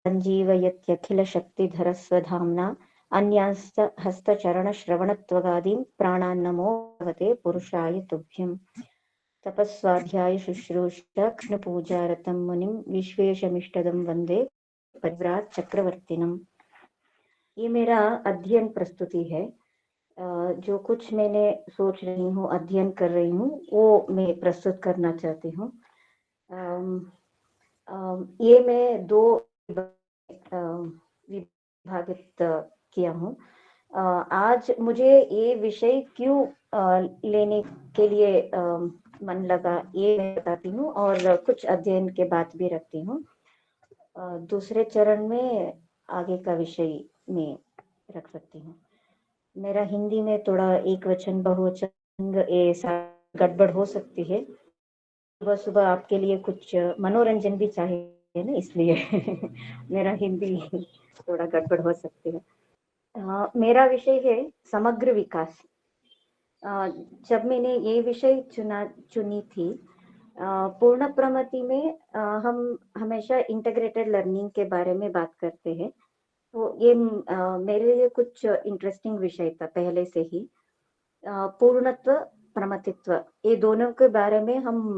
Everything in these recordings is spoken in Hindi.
सञ्जीवयत्यखिलशक्तिधरस्वधाम्ना अन्यांस्तहस्तचरणश्रवणत्वगादीन् प्राणान्नमो भगवते पुरुषाय तुभ्यम्। तपस्वाध्याय शुश्रूषा कृष्णपूजारतं मुनिं विश्वेशमिष्टदं वन्दे परिव्राट चक्रवर्तिनम्। ये मेरा अध्ययन प्रस्तुति है। जो कुछ मैंने सोच रही हूँ, अध्ययन कर रही हूँ, वो मैं प्रस्तुत करना चाहती हूँ। ये मैं दो विभागित किया हूँ। आज मुझे ये विषय क्यों लेने के लिए मन लगा, ये मैं बताती हूँ और कुछ अध्ययन के बात भी रखती हूँ। दूसरे चरण में आगे का विषय में रख सकती हूँ। मेरा हिंदी में थोड़ा एक वचन बहुवचन ऐसा गड़बड़ हो सकती है। सुबह सुबह आपके लिए कुछ मनोरंजन भी चाहिए ना, इसलिए मेरा हिंदी थोड़ा गड़बड़ हो सकती है। मेरा विषय है समग्र विकास। जब मैंने ये विषय चुनी थी, पूर्ण प्रगति में हम हमेशा इंटीग्रेटेड लर्निंग के बारे में बात करते हैं। तो ये मेरे लिए कुछ इंटरेस्टिंग विषय था पहले से ही। पूर्णत्व, प्रमथित्व, ये दोनों के बारे में हम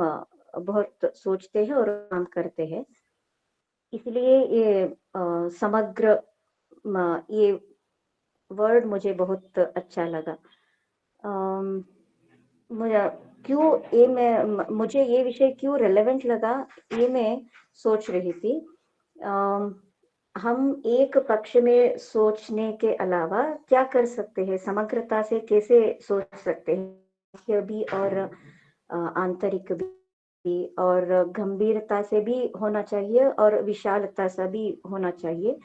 बहुत सोचते हैं और काम करते हैं। इसलिए ये समग्र, ये वर्ड मुझे बहुत अच्छा लगा। मुझे ये विषय क्यों रेलेवेंट लगा, ये मैं सोच रही थी। हम एक पक्ष में सोचने के अलावा क्या कर सकते हैं, समग्रता से कैसे सोच सकते हैं भी, और आंतरिक भी, और गंभीरता से भी होना चाहिए और विशालता से भी होना चाहिए।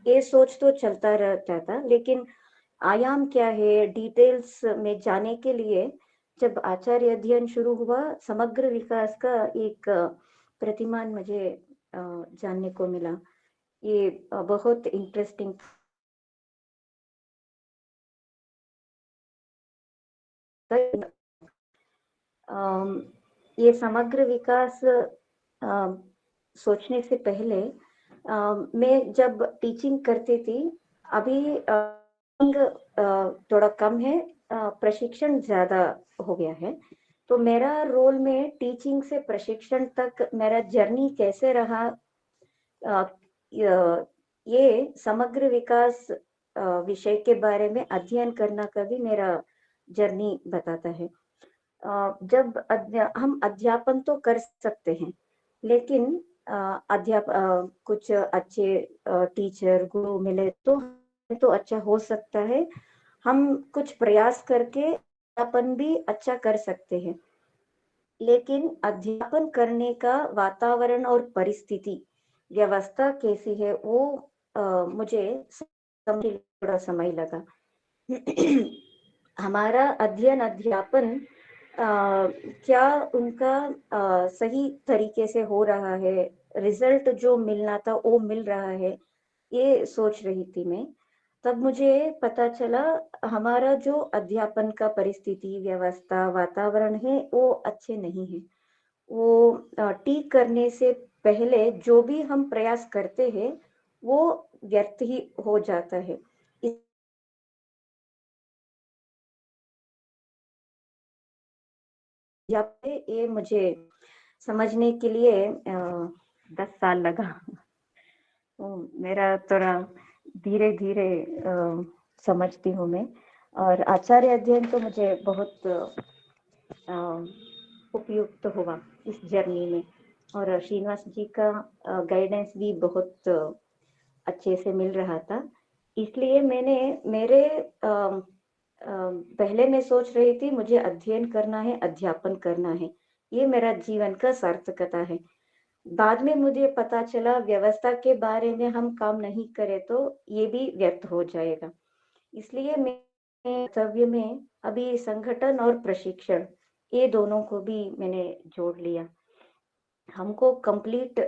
ये सोच तो चलता रहता था, लेकिन आयाम क्या है, डिटेल्स में जाने के लिए जब आचार्य अध्ययन शुरू हुआ, समग्र विकास का एक प्रतिमान मुझे जानने को मिला। ये बहुत इंटरेस्टिंग। ये समग्र विकास सोचने से पहले मैं जब टीचिंग करती थी, अभी थोड़ा कम है, प्रशिक्षण ज्यादा हो गया है। तो मेरा रोल में टीचिंग से प्रशिक्षण तक मेरा जर्नी कैसे रहा, ये समग्र विकास विषय के बारे में अध्ययन करना का भी मेरा जर्नी बताता है। जब हम अध्यापन तो कर सकते हैं, लेकिन कुछ अच्छे टीचर गुरु मिले तो अच्छा हो सकता है। हम कुछ प्रयास करके अध्यापन भी अच्छा कर सकते हैं, लेकिन अध्यापन करने का वातावरण और परिस्थिति व्यवस्था कैसी है, वो मुझे समझने में थोड़ा समय लगा। हमारा अध्ययन अध्यापन क्या उनका सही तरीके से हो रहा है, रिजल्ट जो मिलना था वो मिल रहा है, ये सोच रही थी मैं। तब मुझे पता चला हमारा जो अध्यापन का परिस्थिति व्यवस्था वातावरण है वो अच्छे नहीं है। वो ठीक करने से पहले जो भी हम प्रयास करते हैं वो व्यर्थ ही हो जाता है। ये मुझे समझने के लिए 10 साल लगा। मेरा थोड़ा धीरे धीरे समझती हूँ मैं। और आचार्य अध्ययन तो मुझे बहुत उपयुक्त हुआ इस जर्नी में, और श्रीनिवास जी का गाइडेंस भी बहुत अच्छे से मिल रहा था। इसलिए मैंने मेरे पहले मैं सोच रही थी मुझे अध्ययन करना है, अध्यापन करना है, ये मेरा जीवन का सार्थकता है। बाद में मुझे पता चला व्यवस्था के बारे में हम काम नहीं करें तो ये भी व्यर्थ हो जाएगा। इसलिए मैं कर्तव्य में अभी संगठन और प्रशिक्षण, ये दोनों को भी मैंने जोड़ लिया। हमको कंप्लीट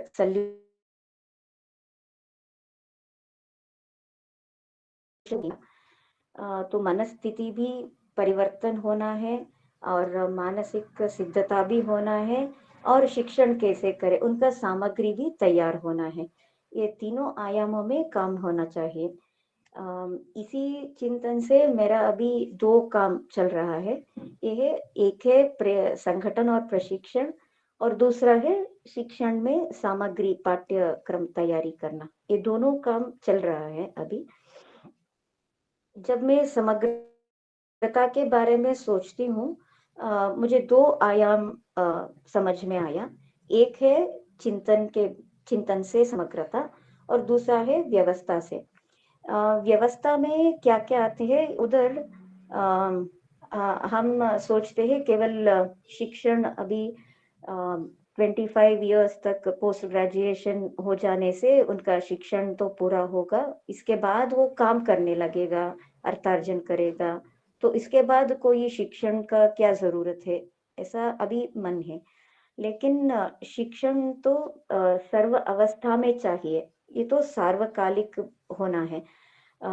तो मनस्थिति भी परिवर्तन होना है और मानसिक सिद्धता भी होना है, और शिक्षण कैसे करें, उनका सामग्री भी तैयार होना है। ये तीनों आयामों में काम होना चाहिए। इसी चिंतन से मेरा अभी 2 काम चल रहा है। ये है, एक है संगठन और प्रशिक्षण, और दूसरा है शिक्षण में सामग्री पाठ्यक्रम तैयारी करना। ये दोनों काम चल रहा है अभी। जब मैं समग्रता के बारे में सोचती हूँ, मुझे 2 आयाम समझ में आया। एक है चिंतन से समग्रता, और दूसरा है व्यवस्था से। व्यवस्था में क्या-क्या आते हैं उधर, हम सोचते हैं केवल शिक्षण अभी 25 इयर्स तक पोस्ट ग्रेजुएशन हो जाने से उनका शिक्षण तो पूरा होगा, इसके बाद वो काम करने लगेगा, अर्थार्जन करेगा, तो इसके बाद कोई शिक्षण का क्या ज़रूरत है, ऐसा अभी मन है। लेकिन शिक्षण तो सर्व अवस्था में चाहिए, ये तो सार्वकालिक होना है। अ,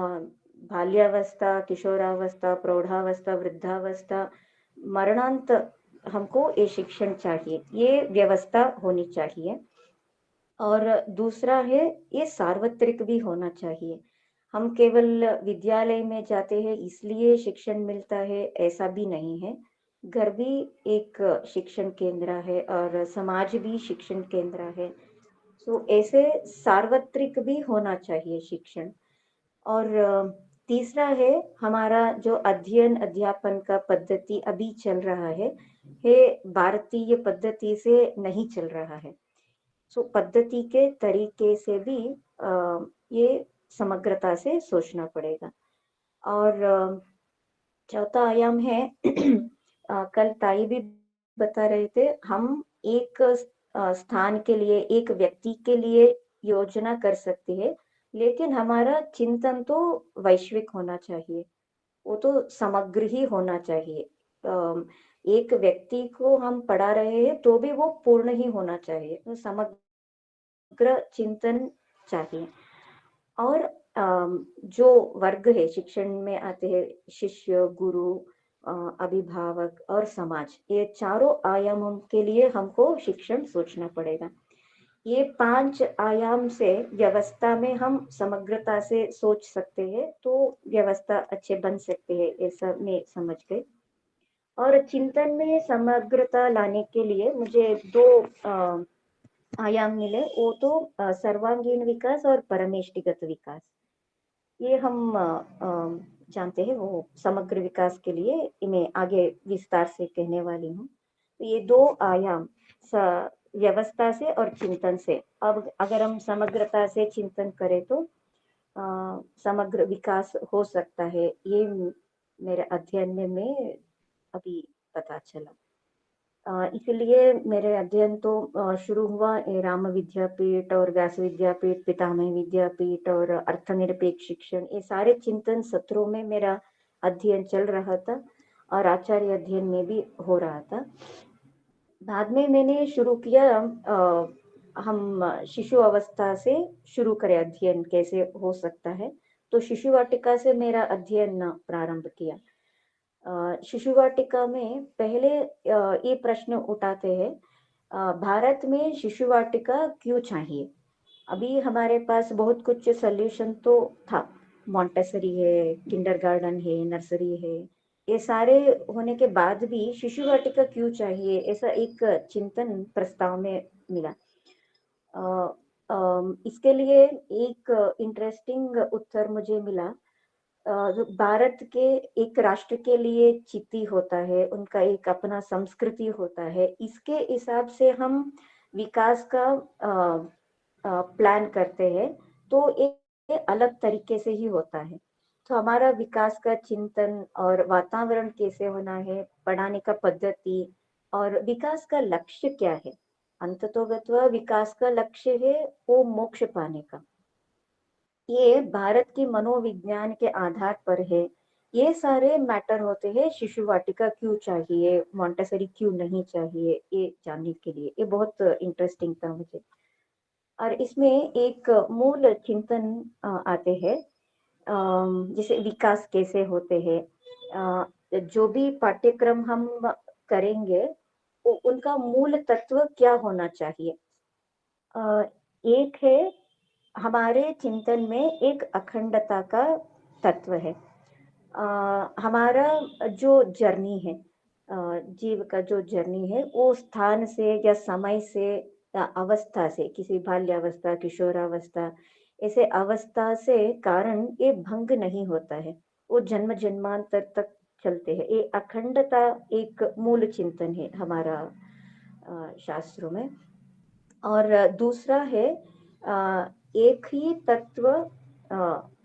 बाल्यावस्था, किशोरावस्था, प्रौढ़ावस्था, वृद्धावस्था, मरणांत हमको ये शिक्षण चाहिए, ये व्यवस्था होनी चाहिए। और दूसरा है, ये सार्वत्रिक भी होना चाहिए। हम केवल विद्यालय में जाते हैं इसलिए शिक्षण मिलता है, ऐसा भी नहीं है। घर भी एक शिक्षण केंद्र है और समाज भी शिक्षण केंद्र है। सो ऐसे सार्वत्रिक भी होना चाहिए शिक्षण। और तीसरा है, हमारा जो अध्ययन अध्यापन का पद्धति अभी चल रहा है, ये भारतीय पद्धति से नहीं चल रहा है। सो पद्धति के तरीके से भी ये समग्रता से सोचना पड़ेगा। और चौथा आयाम है, कल ताई भी बता रहे थे, हम एक स्थान के लिए, एक व्यक्ति के लिए योजना कर सकते हैं, लेकिन हमारा चिंतन तो वैश्विक होना चाहिए, वो तो समग्र ही होना चाहिए। एक व्यक्ति को हम पढ़ा रहे हैं तो भी वो पूर्ण ही होना चाहिए, तो समग्र चिंतन चाहिए। और जो वर्ग है शिक्षण में आते हैं, शिष्य, गुरु, अभिभावक और समाज, ये चारों आयामों के लिए हमको शिक्षण सोचना पड़ेगा। ये 5 आयाम से व्यवस्था में हम समग्रता से सोच सकते हैं, तो व्यवस्था अच्छे बन सकते हैं, ऐसा मैं समझ गई। और चिंतन में समग्रता लाने के लिए मुझे 2 आयाम मिले, वो तो सर्वांगीण विकास और परमेष्टिगत विकास। ये हम जानते हैं, वो समग्र विकास के लिए इन्हें आगे विस्तार से कहने वाली हूँ। तो ये 2 आयाम, व्यवस्था से और चिंतन से, अब अगर हम समग्रता से चिंतन करें तो समग्र विकास हो सकता है, ये मेरे अध्ययन में मैं अभी पता चला। इसलिए मेरे अध्ययन तो शुरू हुआ राम विद्यापीठ और व्यास विद्यापीठ, पितामह विद्यापीठ और अर्थनिरपेक्ष शिक्षण, ये सारे चिंतन सत्रों में मेरा अध्ययन चल रहा था और आचार्य अध्ययन में भी हो रहा था। बाद में मैंने शुरू किया, हम शिशु अवस्था से शुरू करें अध्ययन कैसे हो सकता है, तो शिशु वाटिका से मेरा अध्ययन प्रारंभ किया। शिशु वाटिका में पहले ये प्रश्न उठाते हैं, भारत में शिशु वाटिका क्यों चाहिए? अभी हमारे पास बहुत कुछ सॉल्यूशन तो था, मॉन्टेसरी है, किंडरगार्टन है, नर्सरी है, ये सारे होने के बाद भी शिशु वाटिका क्यों चाहिए, ऐसा एक चिंतन प्रस्ताव में मिला। इसके लिए एक इंटरेस्टिंग उत्तर मुझे मिला। जो भारत के एक राष्ट्र के लिए चिति होता है, उनका एक अपना संस्कृति होता है, इसके हिसाब से हम विकास का प्लान करते हैं, तो ये अलग तरीके से ही होता है। तो हमारा विकास का चिंतन और वातावरण कैसे होना है, पढ़ाने का पद्धति और विकास का लक्ष्य क्या है, अंततोगत्वा विकास का लक्ष्य है वो मोक्ष पाने का। ये भारत की मनोविज्ञान के आधार पर है। ये सारे मैटर होते हैं, शिशु वाटिका क्यों चाहिए, मॉन्टेसरी क्यों नहीं चाहिए, ये जानने के लिए। ये बहुत इंटरेस्टिंग था मुझे। और इसमें एक मूल चिंतन आते हैं, जैसे विकास कैसे होते हैं। जो भी पाठ्यक्रम हम करेंगे, उनका मूल तत्व क्या होना चाहिए? एक है, हमारे चिंतन में एक अखंडता का तत्व है। हमारा जो जर्नी है, जीव का जो जर्नी है, वो स्थान से या समय से या अवस्था से, किसी बाल्यावस्था, किशोरावस्था, ऐसे अवस्था से कारण ये भंग नहीं होता है। वो जन्म जन्मांतर तक चलते हैं। ये अखंडता एक मूल चिंतन है हमारा शास्त्रों में। और दूसरा है एक ही तत्व,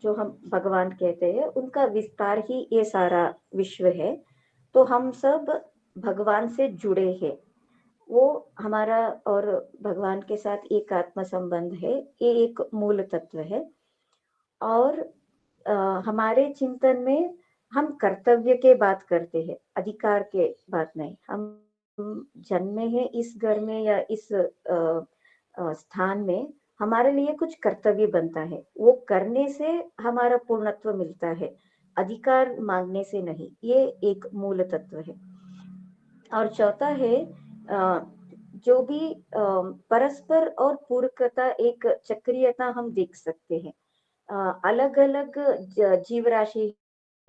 जो हम भगवान कहते हैं, उनका विस्तार ही ये सारा विश्व है। तो हम सब भगवान से जुड़े हैं। वो हमारा और भगवान के साथ एक आत्म संबंध है। ये एक मूल तत्व है। और अ, हमारे चिंतन में हम कर्तव्य के बात करते हैं, अधिकार के बात नहीं। हम जन्मे हैं इस घर में या इस स्थान में, हमारे लिए कुछ कर्तव्य बनता है। वो करने से हमारा पूर्णत्व मिलता है, अधिकार मांगने से नहीं। ये एक मूल तत्व है। और चौथा है जो भी परस्पर और पूरकता, एक चक्रीयता हम देख सकते हैं। अलग अलग जीव राशि,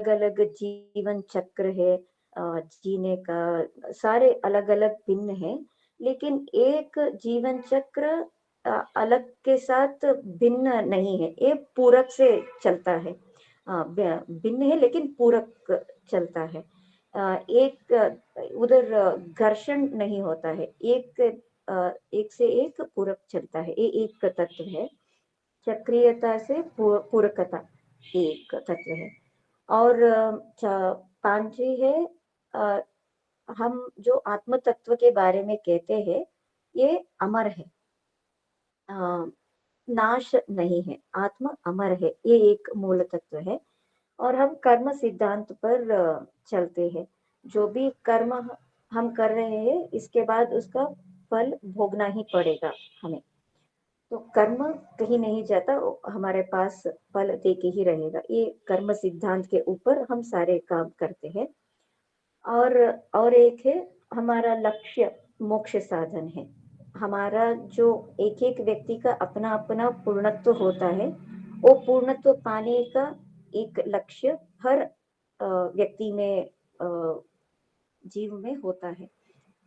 अलग अलग जीवन चक्र है, जीने का सारे अलग अलग भिन्न है। लेकिन एक जीवन चक्र अलग के साथ भिन्न नहीं है, ये पूरक से चलता है। भिन्न है लेकिन पूरक चलता है। एक उधर घर्षण नहीं होता है। एक से एक पूरक चलता है। ये एक तत्व है। चक्रीयता से पूरकता एक तत्व है। और पांचवी है, अ, हम जो आत्म तत्व के बारे में कहते हैं, ये अमर है, अ, नाश नहीं है। आत्मा अमर है, ये एक मूल तत्व है। और हम कर्म सिद्धांत पर चलते हैं। जो भी कर्म हम कर रहे हैं, इसके बाद उसका फल भोगना ही पड़ेगा हमें। तो कर्म कहीं नहीं जाता, वो हमारे पास फल दे के ही रहेगा। ये कर्म सिद्धांत के ऊपर हम सारे काम करते हैं। और और एक है, हमारा लक्ष्य मोक्ष साधन है। हमारा जो एक एक व्यक्ति का अपना अपना पूर्णत्व होता है, वो पूर्णत्व पाने का एक लक्ष्य हर व्यक्ति में, जीव में होता है।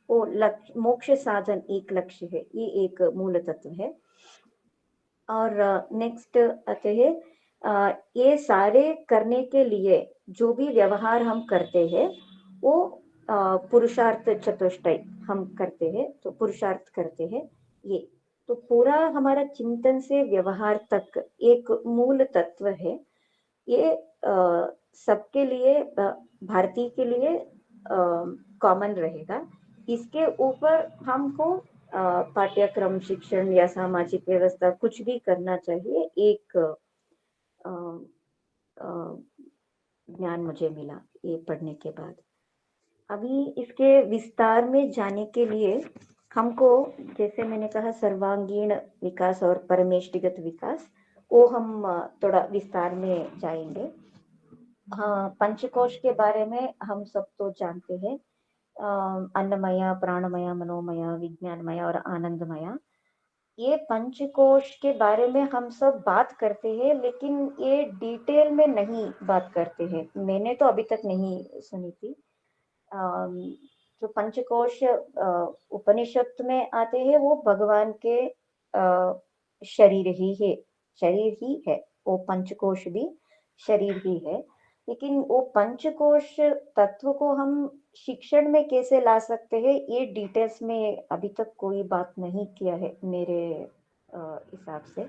वो लक्ष्य मोक्ष साधन एक लक्ष्य है, ये एक मूल तत्व है। और नेक्स्ट आते हैं, ये सारे करने के लिए जो भी व्यवहार हम करते हैं, वो पुरुषार्थ चतुष्टय हम करते हैं, तो पुरुषार्थ करते हैं। ये तो पूरा हमारा चिंतन से व्यवहार तक एक मूल तत्व है। ये सबके लिए, भारतीय के लिए कॉमन रहेगा। इसके ऊपर हमको पाठ्यक्रम, शिक्षण या सामाजिक व्यवस्था कुछ भी करना चाहिए। एक अ, अ, ज्ञान मुझे मिला ये पढ़ने के बाद। अभी इसके विस्तार में जाने के लिए हमको, जैसे मैंने कहा, सर्वांगीण विकास और परमेष्टिगत विकास, वो हम थोड़ा विस्तार में जाएंगे। हाँ, पंचकोश के बारे में हम सब तो जानते हैं। अन्नमया, प्राणमया, मनोमया, विज्ञानमया और आनंदमया। ये पंचकोश के बारे में हम सब बात करते हैं, लेकिन ये डिटेल में नहीं बात करते हैं। मैंने तो अभी तक नहीं सुनी थी। अम, जो पंचकोश उपनिषद में आते हैं, वो भगवान के शरीर ही है, शरीर ही है। वो पंचकोश भी शरीर ही है। लेकिन वो पंचकोश तत्व को हम शिक्षण में कैसे ला सकते हैं, ये डिटेल्स में अभी तक कोई बात नहीं किया है मेरे हिसाब से।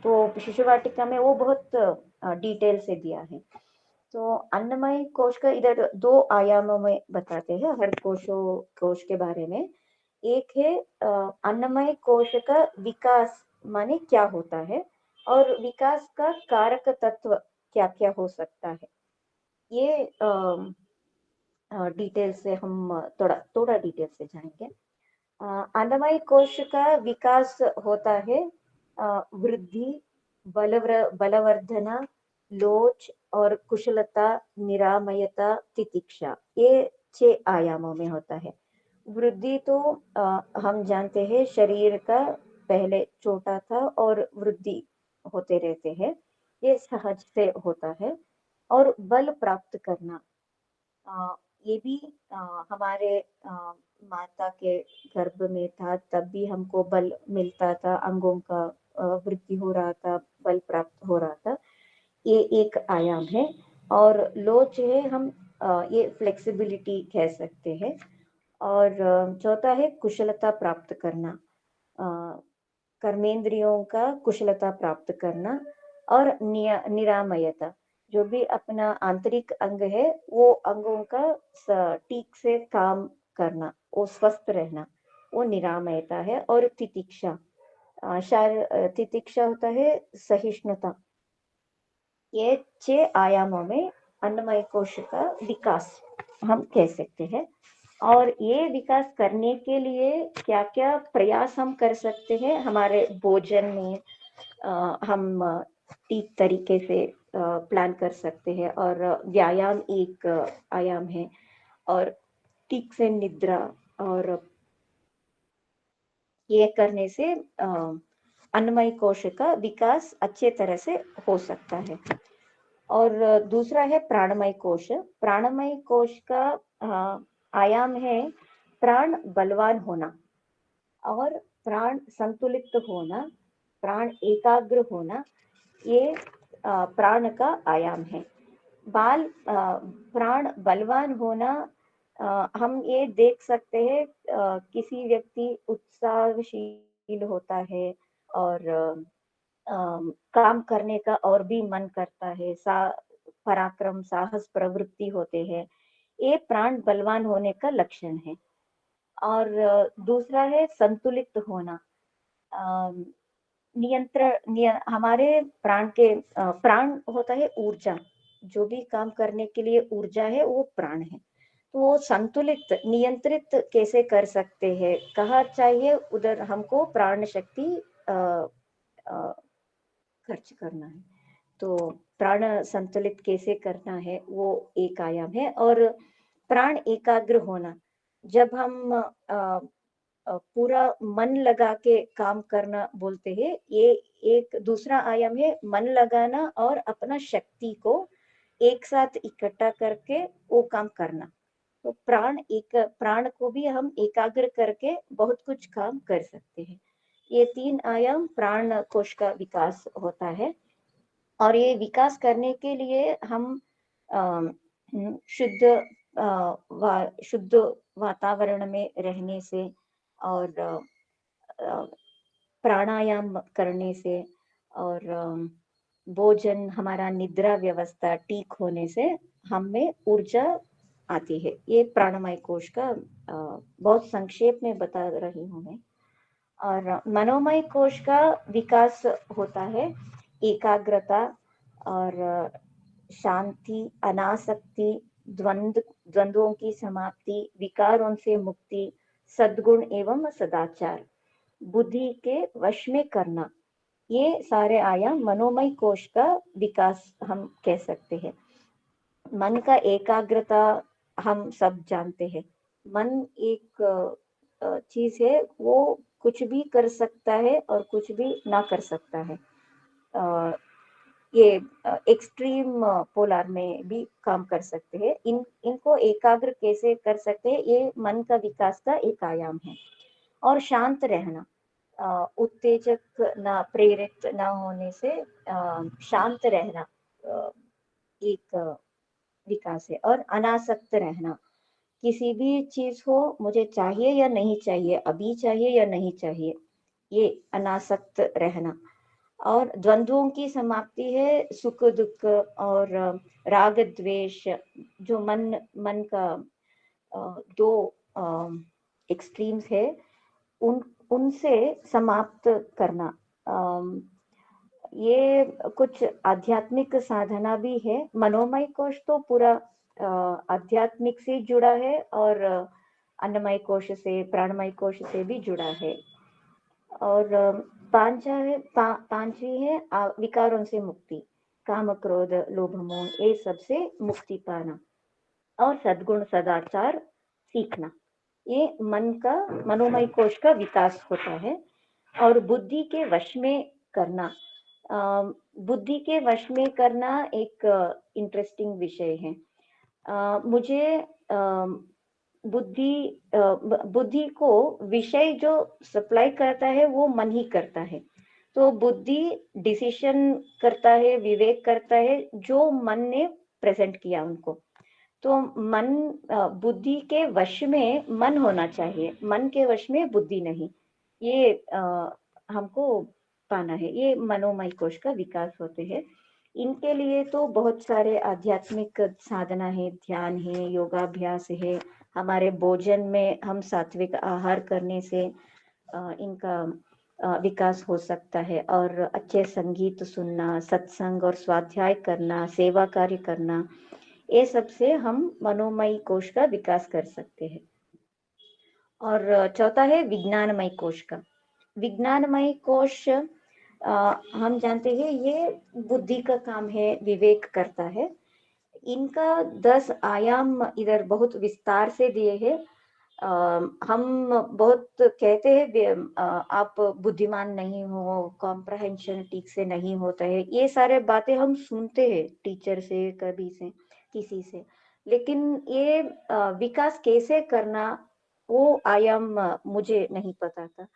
तो शिशु वाटिका में वो बहुत डिटेल से दिया है। तो अन्नमय कोश का इधर दो आयामों में बताते हैं हर कोश के बारे में। एक है अन्नमय कोश का विकास माने क्या होता है, और विकास का कारक तत्व क्या क्या हो सकता है। ये डिटेल से हम थोड़ा थोड़ा डिटेल से जाएंगे। अन्नमय कोश का विकास होता है वृद्धि, बलवर्धना, लोच और कुशलता, निरामयता, तितिक्षा। ये 6 आयामों में होता है। वृद्धि तो हम जानते हैं शरीर का पहले छोटा था और वृद्धि होते रहते हैं, ये सहज से होता है। और बल प्राप्त करना, अ, ये भी हमारे माता के गर्भ में था तब भी हमको बल मिलता था, अंगों का वृद्धि हो रहा था, बल प्राप्त हो रहा था। ये एक आयाम है। और लोच है, हम ये फ्लेक्सिबिलिटी कह सकते हैं। और चौथा है कुशलता प्राप्त करना, अ, कर्मेंद्रियों का कुशलता प्राप्त करना। और निरामयता, जो भी अपना आंतरिक अंग है वो अंगों का ठीक से काम करना, वो स्वस्थ रहना, वो निरामयता है। और तितिक्षा, तितिक्षा होता है सहिष्णुता। ये 6 आयामों में अन्नमय कोश का विकास हम कह सकते हैं। और ये विकास करने के लिए क्या-क्या प्रयास हम कर सकते हैं हमारे भोजन में, हम ठीक तरीके से प्लान कर सकते हैं। और व्यायाम एक आयाम है। और ठीक से निद्रा, और ये करने से अन्नमय कोश का विकास अच्छे तरह से हो सकता है। और दूसरा है प्राणमय कोश। प्राणमय कोश का आयाम है प्राण बलवान होना, और प्राण संतुलित होना, प्राण एकाग्र होना। ये प्राण का आयाम है। प्राण बलवान होना, हम ये देख सकते हैं किसी व्यक्ति उत्साहशील होता है, और काम करने का और भी मन करता है, पराक्रम, साहस, प्रवृत्ति होते हैं। ये प्राण बलवान होने का लक्षण है। और दूसरा है संतुलित होना। अ, हमारे प्राण के प्राण होता है ऊर्जा, जो भी काम करने के लिए ऊर्जा है वो प्राण है। तो वो संतुलित, नियंत्रित कैसे कर सकते हैं, कहाँ चाहिए उधर हमको प्राण शक्ति अ, अ, खर्च करना है। तो प्राण संतुलित कैसे करना है वो एक आयाम है। और प्राण एकाग्र होना, जब हम पूरा मन लगा के काम करना बोलते हैं, ये एक दूसरा आयाम है, मन लगाना और अपना शक्ति को एक साथ इकट्ठा करके वो काम करना। तो प्राण को भी हम एकाग्र करके बहुत कुछ काम कर सकते हैं। ये 3 आयाम प्राण कोश का विकास होता है। और ये विकास करने के लिए हम शुद्ध शुद्ध वातावरण में रहने से, और प्राणायाम करने से, और भोजन, हमारा निद्रा व्यवस्था ठीक होने से हम में ऊर्जा आती है। ये प्राणमय कोश का बहुत संक्षेप में बता रही हूँ मैं। और मनोमय कोश का विकास होता है एकाग्रता, और शांति, अनासक्ति, द्वंद्वों की समाप्ति, विकारों से मुक्ति, सद्गुण एवं सदाचार, बुद्धि के वश में करना। ये सारे आयाम मनोमय कोश का विकास हम कह सकते हैं। मन का एकाग्रता हम सब जानते हैं। मन एक चीज है, वो कुछ भी कर सकता है और कुछ भी ना कर सकता है। अ, ये एक्सट्रीम पोलर में भी काम कर सकते हैं। इनको एकाग्र कैसे कर सकते हैं, ये मन का विकास का एक आयाम है। और शांत रहना, उत्तेजक ना, प्रेरित ना होने से शांत रहना एक विकास है। और अनासक्त रहना, किसी भी चीज को मुझे चाहिए या नहीं चाहिए, अभी चाहिए या नहीं चाहिए, ये अनासक्त रहना। और द्वंद्वों की समाप्ति है सुख दुख, और राग द्वेष, जो मन का दो एक्सट्रीम्स है, उन उनसे समाप्त करना। अम, ये कुछ आध्यात्मिक साधना भी है। मनोमय कोश तो पूरा आध्यात्मिक से जुड़ा है, और अन्नमय कोश से, प्राणमय कोश से भी जुड़ा है। और पांचवी है विकारों से मुक्ति, काम क्रोध लोभ मोह, ये सब से मुक्ति पाना। और सद्गुण सदाचार सीखना। ये मन का मनोमय कोश का विकास होता है। और बुद्धि के वश में करना, बुद्धि के वश में करना एक इंटरेस्टिंग विषय है। मुझे बुद्धि बुद्धि को विषय जो सप्लाई करता है वो मन ही करता है। तो बुद्धि डिसीजन करता है, विवेक करता है जो मन ने प्रेजेंट किया उनको। तो मन बुद्धि के वश में मन होना चाहिए, मन के वश में बुद्धि नहीं। ये हमको पाना है। ये मनोमय कोश का विकास होते हैं। इनके लिए तो बहुत सारे आध्यात्मिक साधना है, ध्यान है, योगाभ्यास है। हमारे भोजन में हम सात्विक आहार करने से इनका विकास हो सकता है। और अच्छे संगीत सुनना, सत्संग और स्वाध्याय करना, सेवा कार्य करना, ये सब से हम मनोमय कोश का विकास कर सकते हैं। और चौथा है विज्ञानमय कोश का। विज्ञानमय कोश हम जानते हैं ये बुद्धि का काम है, विवेक करता है। इनका 10 आयाम इधर बहुत विस्तार से दिए हैं। हम बहुत कहते हैं आप बुद्धिमान नहीं हो, कॉम्प्रहेंशन ठीक से नहीं होता है, ये सारे बातें हम सुनते हैं टीचर से, कभी से, किसी से। लेकिन ये विकास कैसे करना, वो आयाम मुझे नहीं पता था।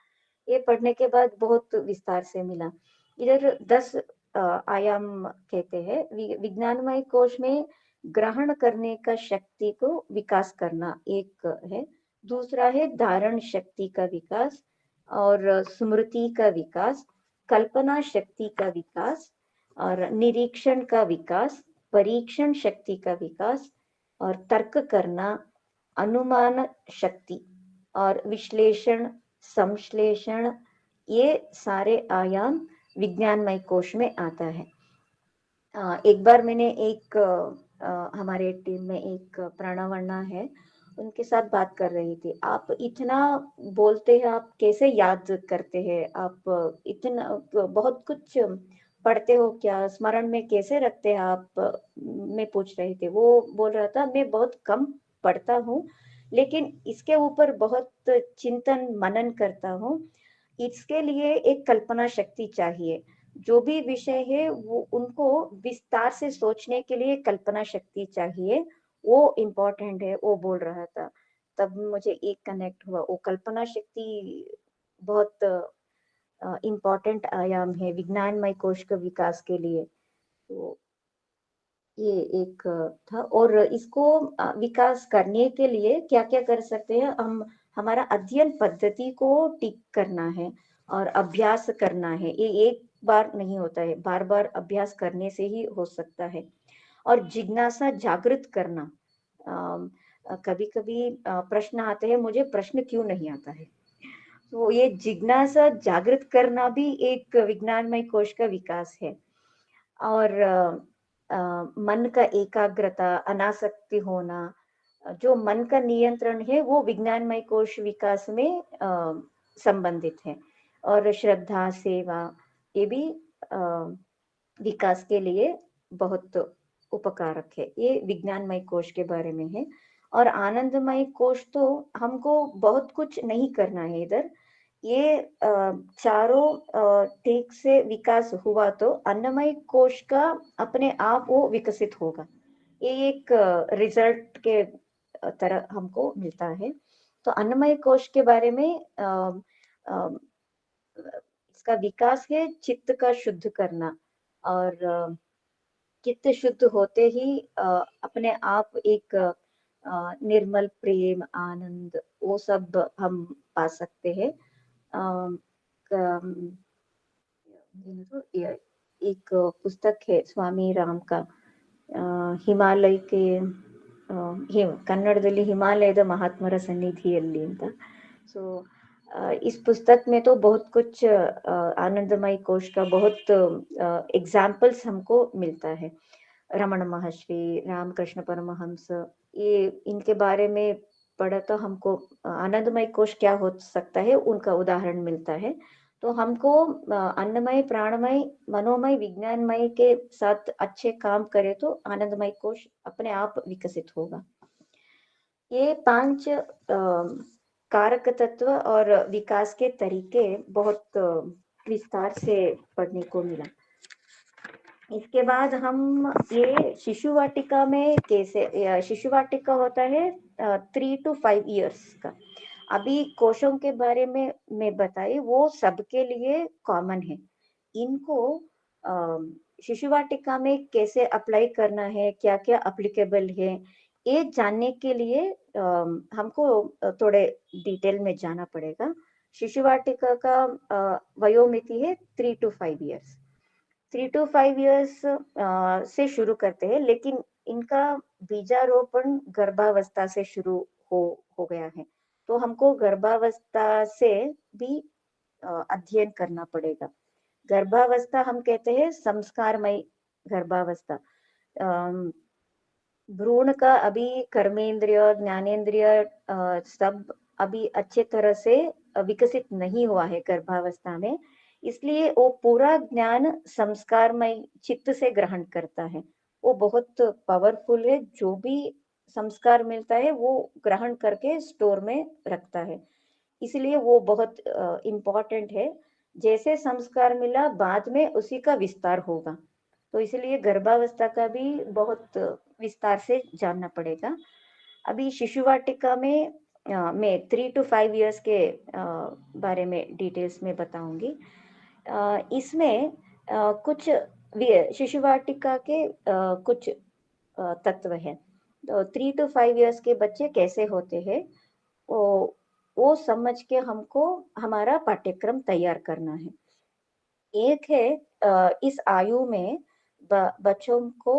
ये पढ़ने के बाद बहुत विस्तार से मिला। इधर 10 आयाम कहते हैं। विज्ञानमय कोश में ग्रहण करने का शक्ति को विकास करना एक है। दूसरा है धारण शक्ति का विकास और स्मृति का विकास, कल्पना शक्ति का विकास और निरीक्षण का विकास, परीक्षण शक्ति का विकास और तर्क करना, अनुमान शक्ति और विश्लेषण, संश्लेषण, ये सारे आयाम विज्ञानमय कोश में आता है। एक बार मैंने हमारे टीम में एक प्रणवर्णा है, उनके साथ बात कर रही थी। आप इतना बोलते हैं, आप कैसे याद करते हैं? आप इतना बहुत कुछ पढ़ते हो क्या? स्मरण में कैसे रखते हैं आप? मैं पूछ रही थी। वो बोल रहा था मैं बहुत कम पढ़ता हूँ, लेकिन इसके ऊपर बहुत चिंतन मनन करता हूँ। इसके लिए एक कल्पना शक्ति चाहिए। जो भी विषय है वो उनको विस्तार से सोचने के लिए कल्पना शक्ति चाहिए। वो इम्पोर्टेंट है, वो बोल रहा था। तब मुझे एक कनेक्ट हुआ। वो कल्पना शक्ति बहुत इम्पोर्टेंट आयाम है विज्ञानमय कोश के विकास के लिए। तो ये एक था। और इसको विकास करने के लिए क्या क्या कर सकते हैं हम? हमारा अध्ययन पद्धति को ठीक करना है और अभ्यास करना है। ये एक बार नहीं होता है, बार बार अभ्यास करने से ही हो सकता है। और जिज्ञासा जागृत करना। कभी कभी प्रश्न आते हैं, मुझे प्रश्न क्यों नहीं आता है? तो ये जिज्ञासा जागृत करना भी एक विज्ञानमय कोश का विकास है। और मन का एकाग्रता, अनासक्ति होना, जो मन का नियंत्रण है वो विज्ञानमय कोश विकास में संबंधित है। और श्रद्धा, सेवा, ये भी विकास के लिए बहुत उपकारक है। ये विज्ञानमय कोश के बारे में है। और आनंदमय कोश तो हमको बहुत कुछ नहीं करना है इधर। ये चारों ठीक से विकास हुआ तो अन्नमय कोश का अपने आप वो विकसित होगा। ये एक रिजल्ट के तरह हमको मिलता है। तो अन्नमय कोश के बारे में इसका विकास है चित्त का शुद्ध करना। और चित्त शुद्ध होते ही अपने आप एक निर्मल प्रेम, आनंद, वो सब हम पा सकते हैं। एक पुस्तक है स्वामी राम का, ಹಿಮಾಲಯಕ್ಕೆ ಕನ್ನಡದಲ್ಲಿ ಹಿಮಾಲಯದ ಮಹಾತ್ಮರ ಸನ್ನಿಧಿಯಲ್ಲಿ ಅಂತ। सो इस पुस्तक में तो बहुत कुछ आनंदमय कोश का बहुत एग्जाम्पल्स हमको मिलता है। रमण महर्षि, रामकृष्ण परमहंस, ये इनके बारे में पढ़ा तो हमको आनंदमय कोश क्या हो सकता है उनका उदाहरण मिलता है। तो हमको अन्नमय, प्राणमय, मनोमय, विज्ञानमय के साथ अच्छे काम करे तो आनंदमय कोश अपने आप विकसित होगा। ये 5 कारक तत्व और विकास के तरीके बहुत विस्तार से पढ़ने को मिला। इसके बाद हम ये शिशु वाटिका में कैसे, शिशु वाटिका होता है 3 to 5 years का। अभी कोशों के बारे में मैं बताई, वो सबके लिए कॉमन है। इनको शिशु वाटिका में कैसे अप्लाई करना है, क्या क्या अप्लीकेबल है, ये जानने के लिए हमको थोड़े डिटेल में जाना पड़ेगा। शिशु वाटिका का वयोमिति है 3 to 5 years। 3 to 5 years से शुरू करते हैं, लेकिन इनका बीजारोपण गर्भावस्था से शुरू हो गया है, तो हमको गर्भावस्था से भी अध्ययन करना पड़ेगा। गर्भावस्था हम कहते हैं संस्कारमय गर्भावस्था। भ्रूण का अभी कर्मेंद्रिय, ज्ञानेंद्रिय सब अभी अच्छे तरह से विकसित नहीं हुआ है गर्भावस्था में, इसलिए वो पूरा ज्ञान संस्कारमय चित्त से ग्रहण करता है। वो बहुत पावरफुल है, जो भी संस्कार मिलता है वो ग्रहण करके स्टोर में रखता है, इसलिए वो बहुत इम्पोर्टेंट है। जैसे संस्कार मिला बाद में उसी का विस्तार होगा, तो इसलिए गर्भावस्था का भी बहुत विस्तार से जानना पड़ेगा। अभी शिशु वाटिका में मैं 3 to 5 years के बारे में डिटेल्स में बताऊंगी। इसमें कुछ शिशु वाटिका के कुछ तत्व हैं। तो 3 to 5 years के बच्चे कैसे होते हैं, वो समझ के हमको हमारा पाठ्यक्रम तैयार करना है। एक है इस आयु में बच्चों को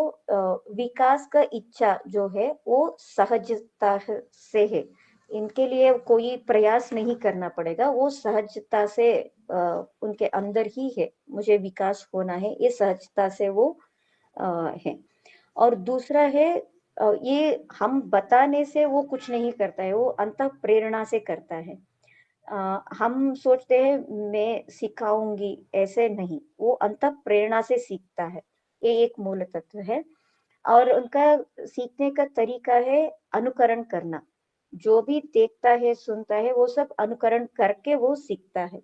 विकास का इच्छा जो है वो सहजता से है, इनके लिए कोई प्रयास नहीं करना पड़ेगा, वो सहजता से उनके अंदर ही है, मुझे विकास होना है, ये सहजता से वो है। और दूसरा है ये हम बताने से वो कुछ नहीं करता है, वो अंतः प्रेरणा से करता है। हम सोचते हैं मैं सिखाऊंगी, ऐसे नहीं, वो अंतः प्रेरणा से सीखता है, ये एक मूल तत्व है। और उनका सीखने का तरीका है अनुकरण करना, जो भी देखता है सुनता है वो सब अनुकरण करके वो सीखता है।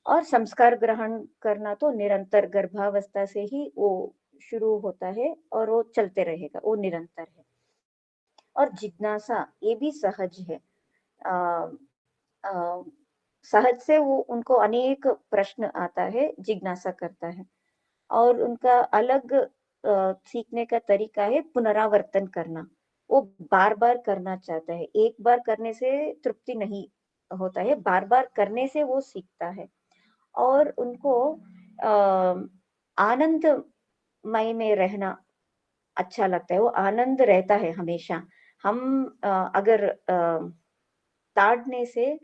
और संस्कार ग्रहण करना तो निरंतर गर्भावस्था से ही वो शुरू होता है और वो चलते रहेगा, वो निरंतर है। और जिज्ञासा ये भी सहज है। आ, आ, सहज से वो उनको अनेक प्रश्न आता है, जिज्ञासा करता है। और उनका अलग सीखने का तरीका है पुनरावर्तन करना, वो बार बार करना चाहता है, एक बार करने से तृप्ति नहीं होता है, बार बार करने से वो सीखता है। और उनको आनंदमय में रहना अच्छा लगता है, वो आनंद रहता है हमेशा। हम अगर ताड़ने से,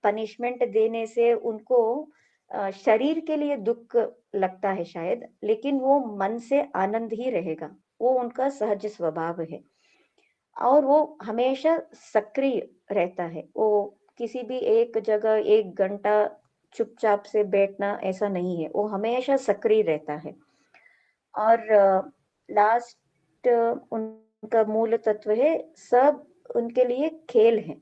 पनिशमेंट देने से उनको शरीर के लिए दुख लगता है शायद, लेकिन वो मन से आनंद ही रहेगा, वो उनका सहज स्वभाव है। और वो हमेशा सक्रिय रहता है, वो किसी भी एक जगह 1 घंटा चुपचाप से बैठना ऐसा नहीं है, वो हमेशा सक्रिय रहता है। और लास्ट उनका मूल तत्व है सब उनके लिए खेल है,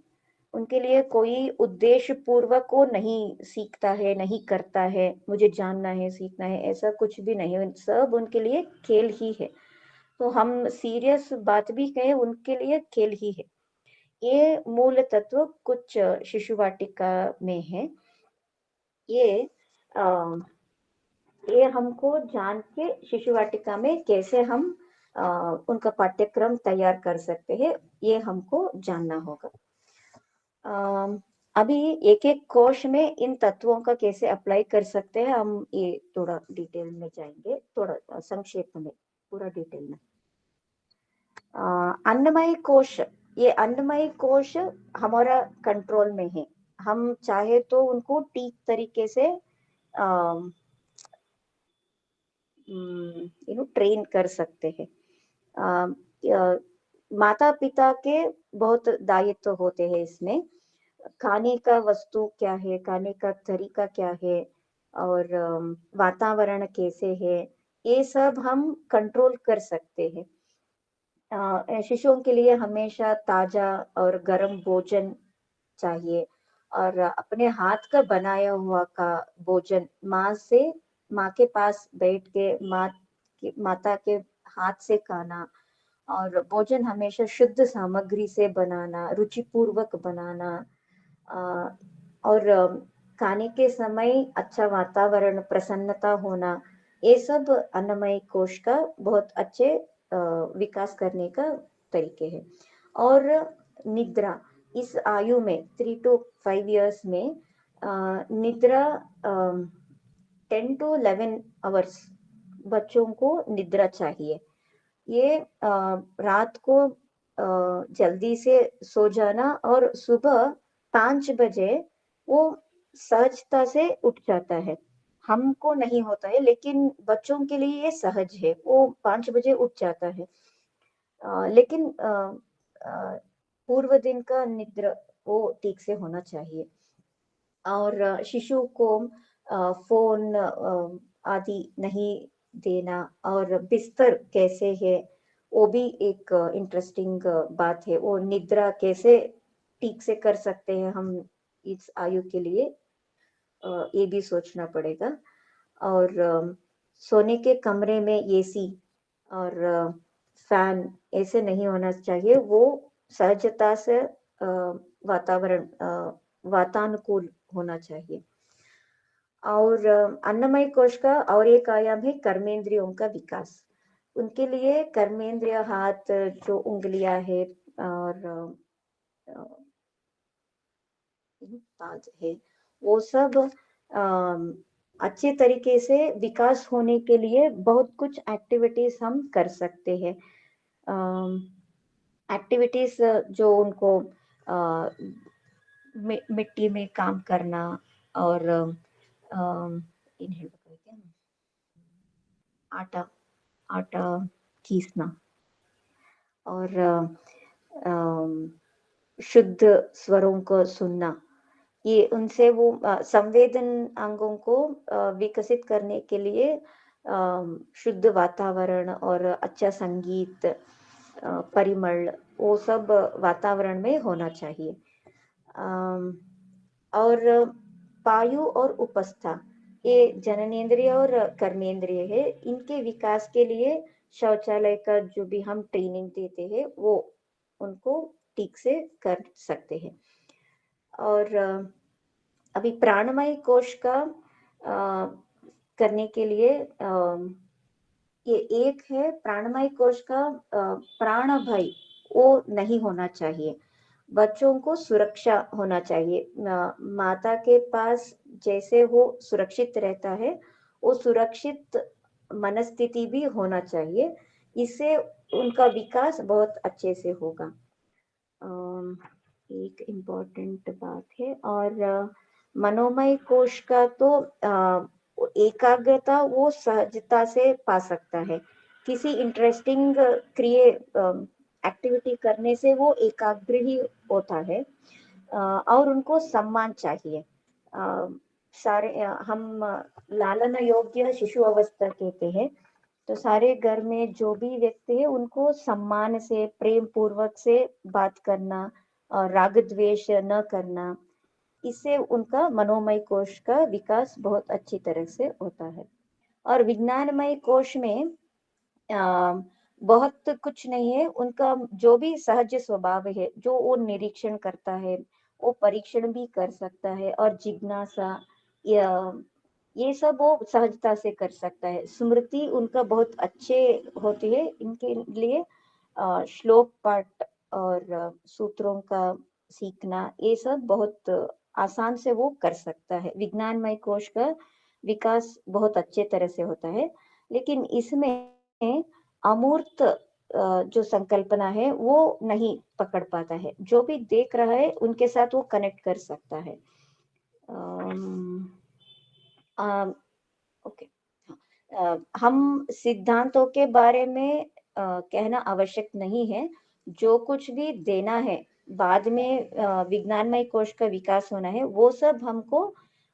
उनके लिए कोई उद्देश्य पूर्वक वो नहीं सीखता है, नहीं करता है, मुझे जानना है सीखना है, ऐसा कुछ भी नहीं है, सब उनके लिए खेल ही है। तो हम सीरियस बात भी कहें, उनके लिए खेल ही है। ये मूल तत्व कुछ शिशु वाटिका में है। ये अ, ये हमको जान के शिशु वाटिका में कैसे हम उनका पाठ्यक्रम तैयार कर सकते हैं, ये हमको जानना होगा। अभी एक एक कोश में इन तत्वों का कैसे अप्लाई कर सकते हैं, हम ये थोड़ा डिटेल में जाएंगे, थोड़ा संक्षेप में, पूरा डिटेल में। अन्नमय कोश, ये अन्नमय कोश हमारा कंट्रोल में है, हम चाहे तो उनको ठीक तरीके से ट्रेन कर सकते हैं। माता पिता के बहुत दायित्व होते हैं इसमें, खाने का वस्तु क्या है, खाने का तरीका क्या है, और वातावरण कैसे है, ये सब हम कंट्रोल कर सकते हैं। शिशुओं के लिए हमेशा ताजा और गर्म भोजन चाहिए और अपने हाथ का बनाया हुआ का भोजन माँ के पास बैठ के माता के हाथ से खाना और भोजन हमेशा शुद्ध सामग्री से बनाना, रुचिपूर्वक बनाना अ, और खाने के समय अच्छा वातावरण, प्रसन्नता होना, ये सब अन्नमय कोश का बहुत अच्छे विकास करने का तरीके हैं। और निद्रा इस आयु में 3 to 5 इयर्स में निद्रा 10 to 11 आवर्स बच्चों को निद्रा चाहिए। ये रात को जल्दी से सो जाना और सुबह 5 बजे वो सहजता से उठ जाता है। हमको नहीं होता है लेकिन बच्चों के लिए ये सहज है, वो 5 बजे उठ जाता है। लेकिन अ, पूर्व दिन का निद्रा वो ठीक से होना चाहिए और शिशु को फ़ोन आदि नहीं देना और बिस्तर कैसे है, वो भी एक इंटरेस्टिंग बात है। वो निद्रा कैसे ठीक से कर सकते हैं हम इस आयु के लिए ये भी सोचना पड़ेगा और सोने के कमरे में एसी और फैन ऐसे नहीं होना चाहिए, वो सहजता से वातावरण वातानुकूल होना चाहिए। और अन्नमय कोश का और एक आयाम है कर्मेंद्रियों का विकास। उनके लिए कर्मेंद्रिय हाथ जो उँगलियाँ है और अ, पाद है, वो सब अच्छे तरीके से विकास होने के लिए बहुत कुछ एक्टिविटीज हम कर सकते हैं। एक्टिविटीज जो उनको मिट्टी में काम करना और इन क्या आटा आटा पीसना और शुद्ध स्वरों को सुनना, ये उनसे वो संवेदन अंगों को विकसित करने के लिए शुद्ध वातावरण और अच्छा संगीत परिमल वो सब वातावरण में होना चाहिए। और पायु और उपस्था ये जननेंद्रिय और कर्मेंद्रिय है, इनके विकास के लिए शौचालय का जो भी हम ट्रेनिंग देते हैं वो उनको ठीक से कर सकते हैं। और अभी प्राणमय कोश का करने के लिए ये एक है प्राणमय कोश का प्राण भय वो नहीं होना चाहिए। बच्चों को सुरक्षा होना चाहिए। माता के पास जैसे वो सुरक्षित रहता है, वो सुरक्षित मनस्थिति भी होना चाहिए। इससे उनका विकास बहुत अच्छे से होगा। एक इम्पोर्टेंट बात है और मनोमय कोश का तो एकाग्रता वो सहजता से पा सकता है। किसी इंटरेस्टिंग क्रिए एक्टिविटी करने से वो एकाग्र ही होता है और उनको सम्मान चाहिए। हम लालन योग्य शिशु अवस्था कहते हैं, तो सारे घर में जो भी व्यक्ति है उनको सम्मान से प्रेम पूर्वक से बात करना और राग द्वेष न करना, इससे उनका मनोमय कोश का विकास बहुत अच्छी तरह से होता है। और विज्ञानमय कोश में बहुत कुछ नहीं है, उनका जो भी सहज स्वभाव है, जो वो निरीक्षण करता है, वो परीक्षण भी कर सकता है और जिज्ञासा ये सब वो सहजता से कर सकता है। स्मृति उनका बहुत अच्छे होती है, इनके लिए श्लोक पाठ और सूत्रों का सीखना ये सब बहुत आसान से वो कर सकता है। विज्ञानमय कोश का विकास बहुत अच्छे तरह से होता है, लेकिन इसमें अमूर्त जो संकल्पना है वो नहीं पकड़ पाता है। जो भी देख रहा है उनके साथ वो कनेक्ट कर सकता है। ओके, हम सिद्धांतों के बारे में कहना आवश्यक नहीं है। जो कुछ भी देना है बाद में विज्ञानमय कोश का विकास होना है, वो सब हमको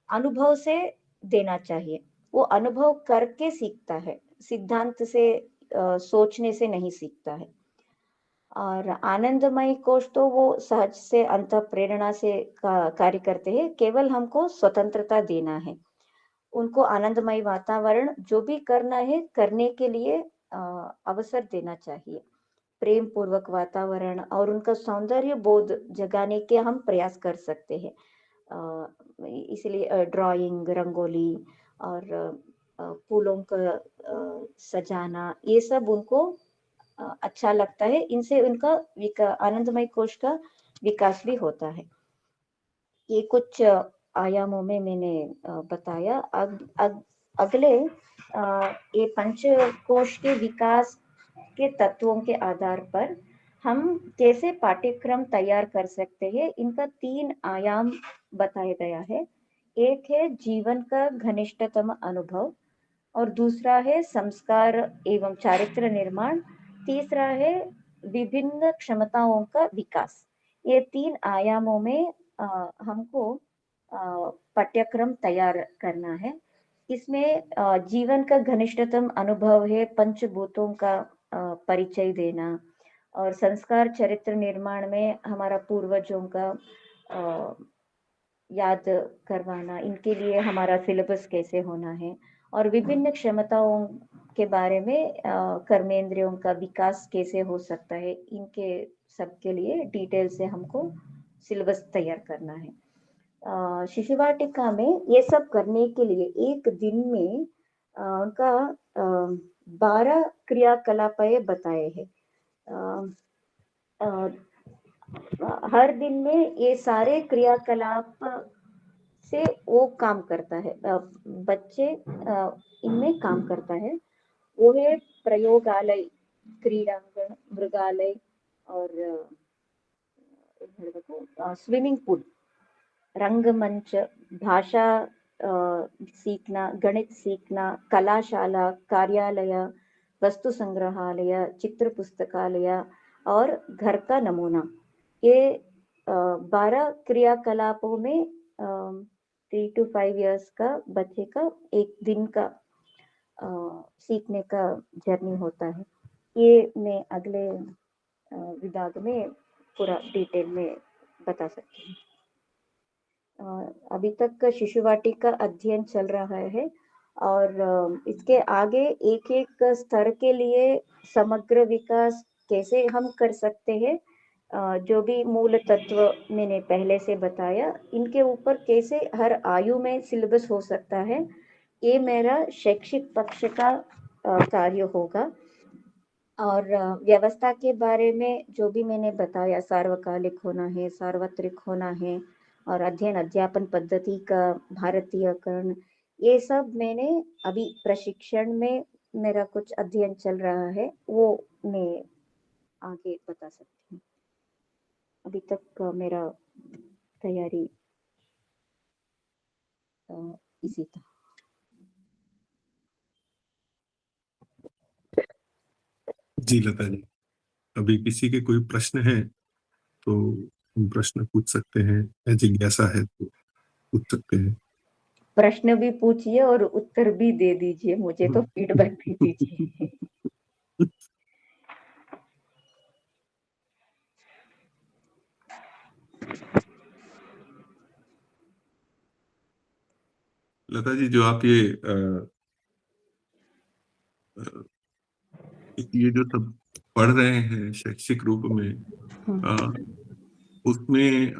अनुभव से देना चाहिए। वो अनुभव करके सीखता है, सिद्धांत से सोचने से नहीं सीखता है। और आनंदमय कोश तो वो सहज से अंत प्रेरणा से कार्य करते हैं, केवल हमको स्वतंत्रता देना है। उनको आनंदमय वातावरण जो भी करना है करने के लिए अवसर देना चाहिए। प्रेम पूर्वक वातावरण और उनका सौंदर्य बोध जगाने के हम प्रयास कर सकते हैं। इसलिए ड्राइंग, रंगोली और फूलों का सजाना, ये सब उनको अच्छा लगता है। इनसे उनका आनंदमय कोश का विकास भी होता है। ये कुछ आयामों में मैंने बताया। अगले ये पंच कोश के विकास के तत्वों के आधार पर हम कैसे पाठ्यक्रम तैयार कर सकते हैं, इनका 3 आयाम बताया गया है। एक है जीवन का घनिष्ठतम अनुभव, और दूसरा है संस्कार एवं चारित्र निर्माण, तीसरा है विभिन्न क्षमताओं का विकास। ये 3 आयामों में हमको पाठ्यक्रम तैयार करना है। इसमें जीवन का घनिष्ठतम अनुभव है पंचभूतों का परिचय देना, और संस्कार चरित्र निर्माण में हमारा पूर्वजों का याद करवाना, इनके लिए हमारा सिलेबस कैसे होना है, और विभिन्न क्षमताओं के बारे में कर्मेंद्रियों का विकास कैसे हो सकता है, इनके सबके लिए डिटेल से हमको सिलेबस तैयार करना है। शिशु वाटिका में ये सब करने के लिए एक दिन में उनका 12 क्रियाकलाप बताए हैं। हर दिन में ये सारे क्रियाकलाप से वो काम करता है, बच्चे इनमें काम करता है। वो है प्रयोगालय, क्रीड़ांगण, मृगालय और स्विमिंग पूल, रंगमंच, भाषा सीखना, गणित सीखना, कलाशाला, कार्यालय, वस्तु संग्रहालय, चित्र पुस्तकालय और घर का नमूना। ये 12 क्रियाकलापों में 3 to 5 इयर्स का बच्चे का एक दिन का सीखने का जर्नी होता है। ये मैं अगले विभाग में पूरा डिटेल में बता सकती हूँ। अभी तक शिशु वाटिका अध्ययन चल रहा है, और इसके आगे एक एक स्तर के लिए समग्र विकास कैसे हम कर सकते हैं, जो भी मूल तत्व मैंने पहले से बताया, इनके ऊपर कैसे हर आयु में सिलेबस हो सकता है, ये मेरा शैक्षिक पक्ष का कार्य होगा। और व्यवस्था के बारे में जो भी मैंने बताया, सार्वकालिक होना है, सार्वत्रिक होना है, और अध्ययन अध्यापन पद्धति का भारतीयकरण, ये सब मैंने अभी प्रशिक्षण में मेरा कुछ अध्ययन चल रहा है, वो मैं आगे बता सकती हूँ। अभी तक मेरा तैयारी इसी था। जी लता जी, अभी किसी के कोई प्रश्न है तो हम प्रश्न पूछ सकते हैं, या जिज्ञासा है तो पूछ सकते हैं। प्रश्न भी पूछिए और उत्तर भी दे दीजिए, मुझे तो फीडबैक भी दीजिए। लता जी, जो आप ये जो सब पढ़ रहे हैं शैक्षिक रूप में, उसमें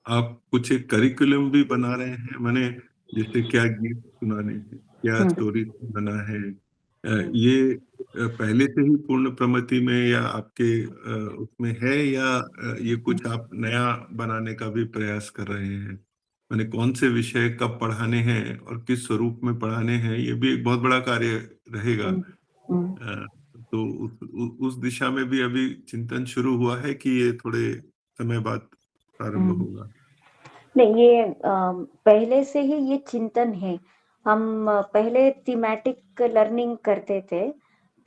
आप कुछ एक करिकुलम भी बना रहे हैं, माने जैसे क्या गीत सुनाने हैं, क्या स्टोरी बना है, ये पहले से ही पूर्ण प्रमिति में या आपके उसमें है, या ये कुछ आप नया बनाने का भी प्रयास कर रहे हैं? माने कौन से विषय कब पढ़ाने हैं और किस स्वरूप में पढ़ाने हैं, ये भी एक बहुत बड़ा कार्य रहेगा। तो उस दिशा में भी अभी चिंतन शुरू हुआ है कि ये थोड़े समय बाद प्रारंभ होगा? नहीं, ये पहले से ही ये चिंतन है। हम पहले थीमेटिक लर्निंग करते थे,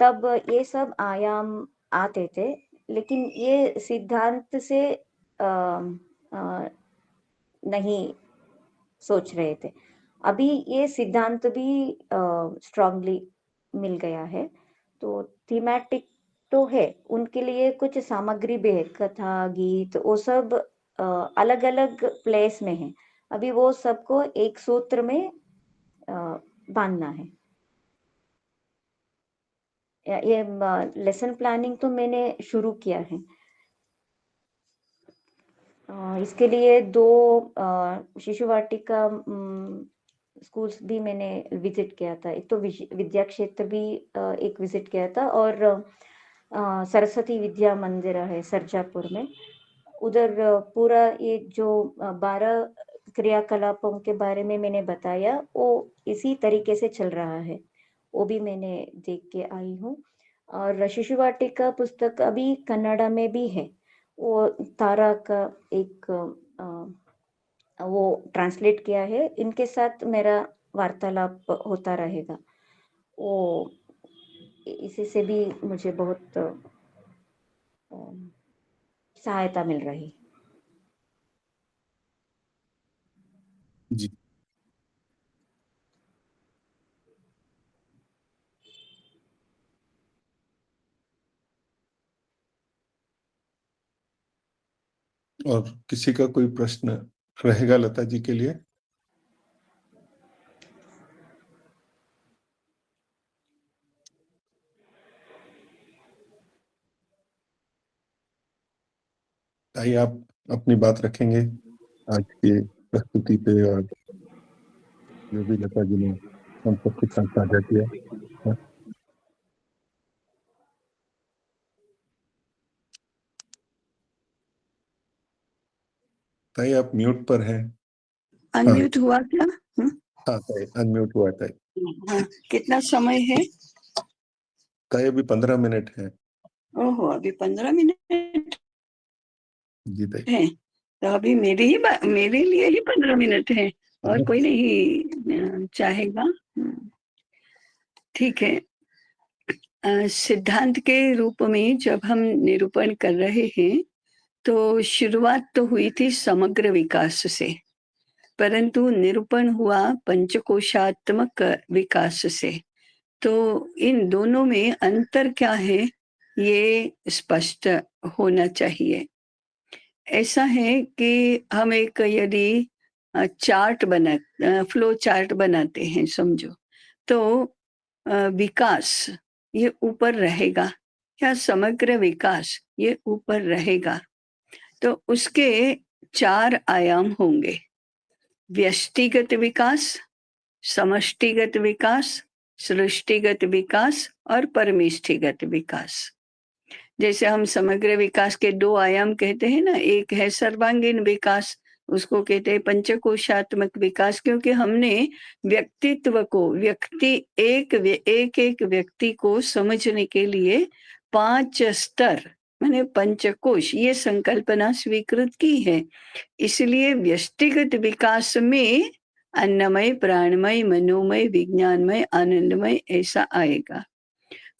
तब ये सब आयाम आते थे, लेकिन ये सिद्धांत से नहीं सोच रहे थे। अभी ये सिद्धांत भी स्ट्रांगली मिल गया है, तो थीमेटिक तो है, उनके लिए कुछ सामग्री भी है, कथा, गीत, वो सब अलग-अलग प्लेस में है। अभी वो सबको एक सूत्र में बाँधना है। ये लेसन प्लानिंग तो मैंने शुरू किया है। इसके लिए 2 शिशु वाटिका स्कूल्स भी मैंने विजिट किया था। एक तो विद्या क्षेत्र भी एक विजिट किया था, और सरस्वती विद्या मंदिर है सरजापुर में। उधर पूरा ये जो 12 क्रियाकलापों के बारे में मैंने बताया, वो इसी तरीके से चल रहा है। वो भी मैंने देख के आई हूँ। और शिशु वाटिका पुस्तक अभी कन्नड़ा में भी है। वो तारा का एक वो ट्रांसलेट किया है। इनके साथ मेरा वार्तालाप होता रहेगा। वो इसी से भी मुझे बहुत सहायता मिल रही। जी। और किसी का कोई प्रश्न रहेगा लता जी के लिए? ताई, आप अपनी बात रखेंगे आज की प्रस्तुति पे, और जो भी लता जी ने हम सबके साथ साझा किया। ताई, आप म्यूट पर हैं। अनम्यूट हुआ क्या? हाँ ताई, अनम्यूट हुआ ताई। हाँ, कितना समय है? ताई, अभी 15 मिनट है। ओहो, अभी 15 मिनट जी ताई। है, तो अभी मेरे लिए ही 15 मिनट है, और कोई नहीं चाहेगा? ठीक है। सिद्धांत के रूप में जब हम निरूपण कर रहे हैं, तो शुरुआत तो हुई थी समग्र विकास से, परंतु निरूपण हुआ पंचकोशात्मक विकास से। तो इन दोनों में अंतर क्या है, ये स्पष्ट होना चाहिए। ऐसा है कि हम एक यदि फ्लो चार्ट बनाते हैं समझो, तो विकास ये ऊपर रहेगा, या समग्र विकास ये ऊपर रहेगा। तो उसके 4 आयाम होंगे: व्यष्टिगत विकास, समष्टिगत विकास, सृष्टिगत विकास और परमेष्ठिगत विकास। जैसे हम समग्र विकास के 2 आयाम कहते हैं ना, एक है सर्वांगीण विकास, उसको कहते हैं पंचकोशात्मक विकास, क्योंकि हमने व्यक्तित्व को एक व्यक्ति को समझने के लिए 5 स्तर माने पंचकोश ये संकल्पना स्वीकृत की है। इसलिए व्यष्टिगत विकास में अन्नमय, प्राणमय, मनोमय, विज्ञानमय, आनंदमय ऐसा आएगा।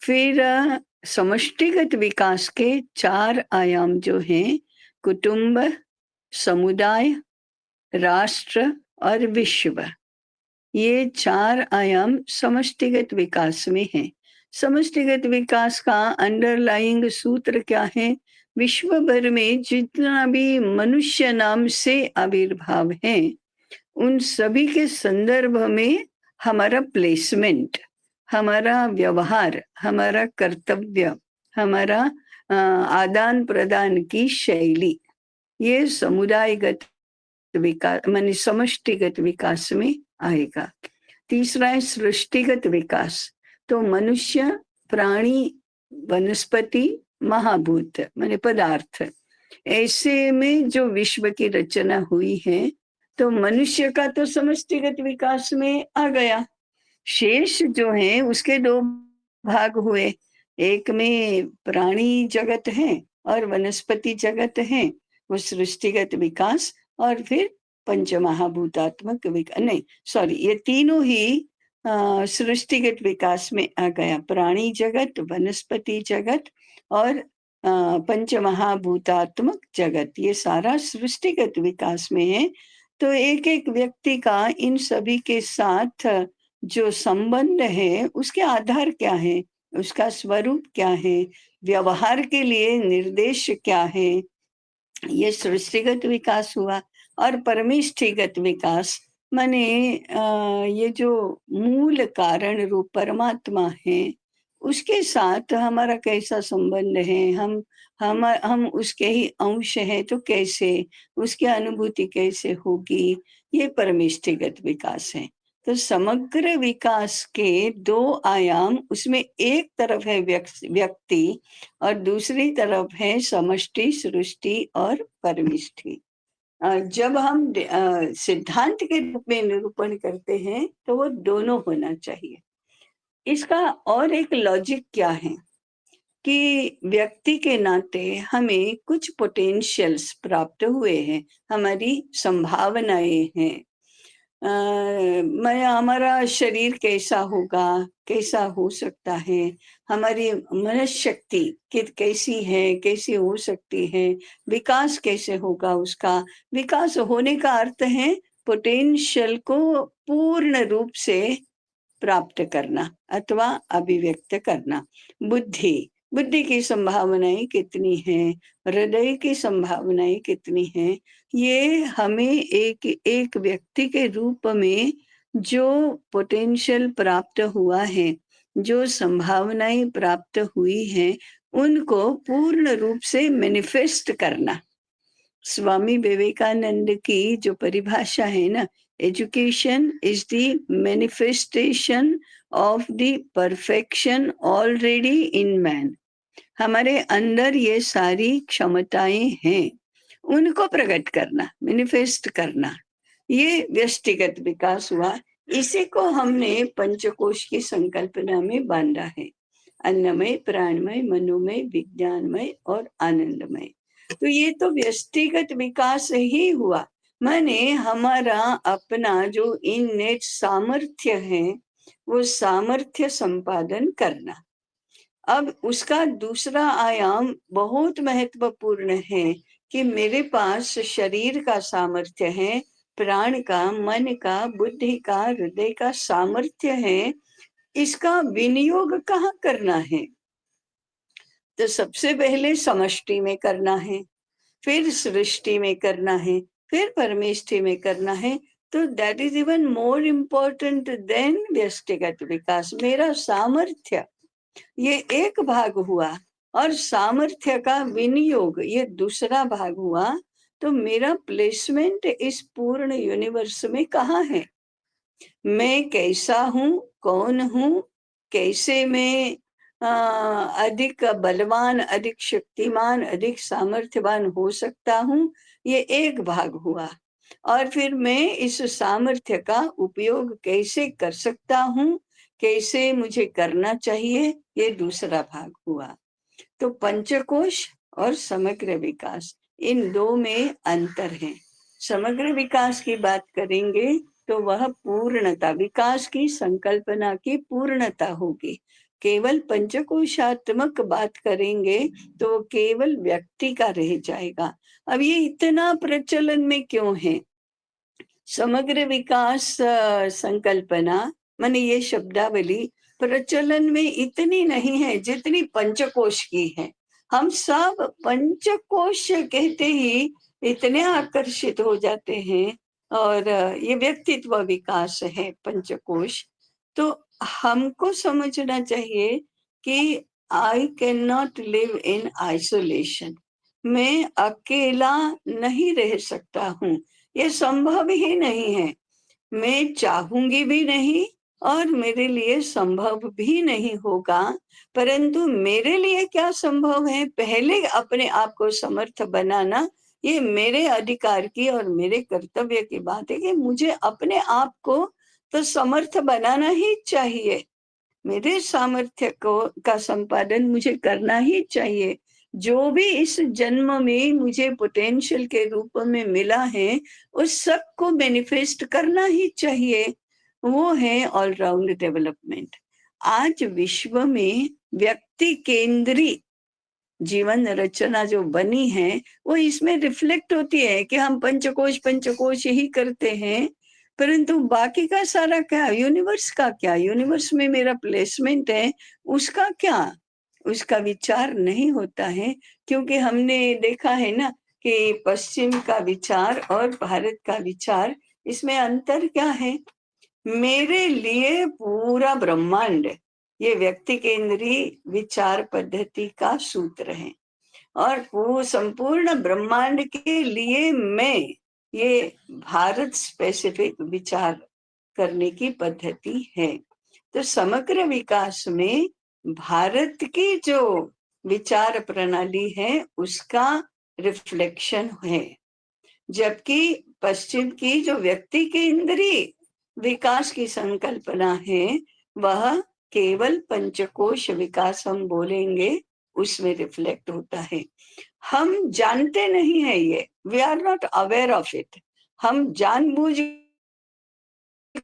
फिर समष्टिगत विकास के 4 आयाम जो हैं, कुटुंब, समुदाय, राष्ट्र और विश्व, ये 4 आयाम समष्टिगत विकास में हैं। समष्टिगत विकास का अंडरलाइंग सूत्र क्या है? विश्व भर में जितना भी मनुष्य नाम से आविर्भाव है, उन सभी के संदर्भ में हमारा प्लेसमेंट, हमारा व्यवहार, हमारा कर्तव्य, हमारा आदान प्रदान की शैली, ये समुदायगत विकास माने समष्टिगत विकास में आएगा। तीसरा है सृष्टिगत विकास। तो मनुष्य, प्राणी, वनस्पति, महाभूत माने पदार्थ, ऐसे में जो विश्व की रचना हुई है, तो मनुष्य का तो समष्टिगत विकास में आ गया। शेष जो है उसके 2 भाग हुए, एक में प्राणी जगत है और वनस्पति जगत है, वो सृष्टिगत विकास, और फिर पंचमहाभूतात्मक विकास, नहीं सॉरी, ये तीनों ही सृष्टिगत विकास में आ गया। प्राणी जगत, वनस्पति जगत और पंचमहाभूतात्मक जगत, ये सारा सृष्टिगत विकास में है। तो एक एक व्यक्ति का इन सभी के साथ जो संबंध है, उसके आधार क्या है? उसका स्वरूप क्या है, व्यवहार के लिए निर्देश क्या है, ये सृष्टिगत विकास हुआ। और परमेष्ठिगत विकास माने ये जो मूल कारण रूप परमात्मा है उसके साथ हमारा कैसा संबंध है, हम उसके ही अंश हैं, तो कैसे उसकी अनुभूति कैसे होगी, ये परमेष्ठिगत विकास है। तो समग्र विकास के दो आयाम, उसमें एक तरफ है व्यक्ति और दूसरी तरफ है समष्टि, सृष्टि और परमेष्ठि। जब हम सिद्धांत के रूप में निरूपण करते हैं तो वो दोनों होना चाहिए। इसका और एक लॉजिक क्या है कि व्यक्ति के नाते हमें कुछ पोटेंशियल्स प्राप्त हुए हैं, हमारी संभावनाएं हैं। मैं हमारा शरीर कैसा होगा, कैसा हो सकता है, हमारी मनस शक्ति कैसी है, कैसी हो सकती है, विकास कैसे होगा। उसका विकास होने का अर्थ है पोटेंशियल को पूर्ण रूप से प्राप्त करना अथवा अभिव्यक्त करना। बुद्धि की संभावनाएं कितनी हैं, हृदय की संभावनाएं कितनी हैं, ये हमें एक व्यक्ति के रूप में जो पोटेंशियल प्राप्त हुआ है, जो संभावनाएं प्राप्त हुई हैं, उनको पूर्ण रूप से मैनिफेस्ट करना। स्वामी विवेकानंद की जो परिभाषा है ना, education is the manifestation of the perfection already in man. हमारे अंदर ये सारी क्षमताएं हैं, उनको प्रकट करना, मैनिफेस्ट करना, ये व्यष्टिगत विकास हुआ। इसी को हमने पंचकोश की संकल्पना में बांधा है, अन्नमय, प्राणमय, मनोमय, विज्ञानमय और आनंदमय। तो ये तो व्यष्टिगत विकास ही हुआ, माने हमारा अपना जो इननेट सामर्थ्य है वो सामर्थ्य संपादन करना। अब उसका दूसरा आयाम बहुत महत्वपूर्ण है कि मेरे पास शरीर का सामर्थ्य है, प्राण का, मन का, बुद्धि का, हृदय का सामर्थ्य है, इसका विनियोग कहाँ करना है? तो सबसे पहले समष्टि में करना है, फिर सृष्टि में करना है, फिर परमेष्ठि में करना है। तो that is even more important than व्यष्टिगत विकास। मेरा सामर्थ्य ये एक भाग हुआ और सामर्थ्य का विनियोग ये दूसरा भाग हुआ। तो मेरा प्लेसमेंट इस पूर्ण यूनिवर्स में कहाँ है, मैं कैसा हूँ, कौन हूँ, कैसे मैं अधिक बलवान, अधिक शक्तिमान, अधिक सामर्थ्यवान हो सकता हूँ, ये एक भाग हुआ। और फिर मैं इस सामर्थ्य का उपयोग कैसे कर सकता हूँ, कैसे मुझे करना चाहिए, ये दूसरा भाग हुआ। तो पंचकोश और समग्र विकास, इन दो में अंतर है। समग्र विकास की बात करेंगे तो वह पूर्णता, विकास की संकल्पना की पूर्णता होगी। केवल पंचकोशात्मक बात करेंगे तो केवल व्यक्ति का रह जाएगा। अब ये इतना प्रचलन में क्यों है? समग्र विकास संकल्पना माने ये शब्दावली प्रचलन में इतनी नहीं है जितनी पंचकोश की है। हम सब पंचकोश कहते ही इतने आकर्षित हो जाते हैं, और ये व्यक्तित्व विकास है पंचकोश। तो हमको समझना चाहिए कि I can not live in isolation, मैं अकेला नहीं रह सकता हूँ, ये संभव ही नहीं है। मैं चाहूंगी भी नहीं और मेरे लिए संभव भी नहीं होगा। परंतु मेरे लिए क्या संभव है, पहले अपने आप को समर्थ बनाना, ये मेरे अधिकार की और मेरे कर्तव्य की बात है कि मुझे अपने आप को तो समर्थ बनाना ही चाहिए। मेरे सामर्थ्य को का संपादन मुझे करना ही चाहिए। जो भी इस जन्म में मुझे पोटेंशियल के रूप में मिला है उस सब को मैनिफेस्ट करना ही चाहिए। वो है ऑलराउंड डेवलपमेंट। आज विश्व में व्यक्ति केंद्रीय जीवन रचना जो बनी है वो इसमें रिफ्लेक्ट होती है कि हम पंचकोश ही करते हैं। परंतु बाकी का सारा क्या, यूनिवर्स का क्या, यूनिवर्स में मेरा प्लेसमेंट है, उसका क्या, उसका विचार नहीं होता है। क्योंकि हमने देखा है ना कि पश्चिम का विचार और भारत का विचार, इसमें अंतर क्या है। मेरे लिए पूरा ब्रह्मांड ये व्यक्ति केंद्रीय विचार पद्धति का सूत्र है, और वो संपूर्ण ब्रह्मांड के लिए मैं ये भारत स्पेसिफिक विचार करने की पद्धति है। तो समग्र विकास में भारत की जो विचार प्रणाली है उसका रिफ्लेक्शन है, जबकि पश्चिम की जो व्यक्ति केंद्रीय विकास की संकल्पना है वह केवल पंचकोश विकास हम बोलेंगे उसमें रिफ्लेक्ट होता है। हम जानते नहीं है ये, we are not aware of it, हम जानबूझ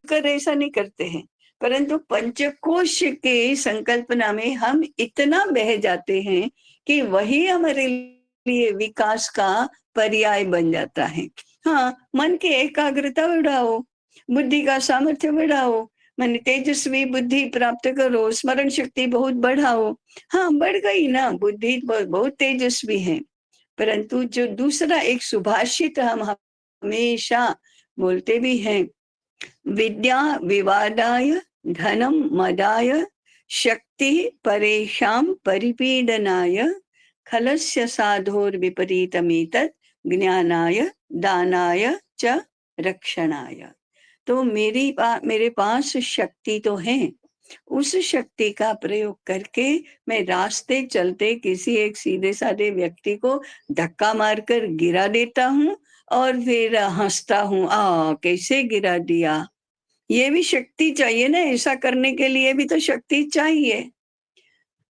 कर ऐसा नहीं करते हैं, परंतु पंचकोश के संकल्पना में हम इतना बह जाते हैं कि वही हमारे लिए विकास का पर्याय बन जाता है। हाँ, मन की एकाग्रता बढ़ाओ, बुद्धि का सामर्थ्य बढ़ाओ, मन तेजस्वी बुद्धि प्राप्त करो, स्मरण शक्ति बहुत बढ़ाओ। हाँ, बढ़ गई ना, बुद्धि बहुत तेजस्वी है, परंतु जो दूसरा एक सुभाषित हम हमेशा बोलते भी हैं, विद्या विवादाय धनम मदाय शक्ति परेशां परिपीडनाय खलस्य साधोर विपरीतमेतत् ज्ञानाय दानाय च रक्षणाय। तो मेरे पास शक्ति तो है, उस शक्ति का प्रयोग करके मैं रास्ते चलते किसी एक सीधे साधे व्यक्ति को धक्का मारकर गिरा देता हूँ और फिर हंसता हूँ, कैसे गिरा दिया। ये भी शक्ति चाहिए ना, ऐसा करने के लिए भी तो शक्ति चाहिए।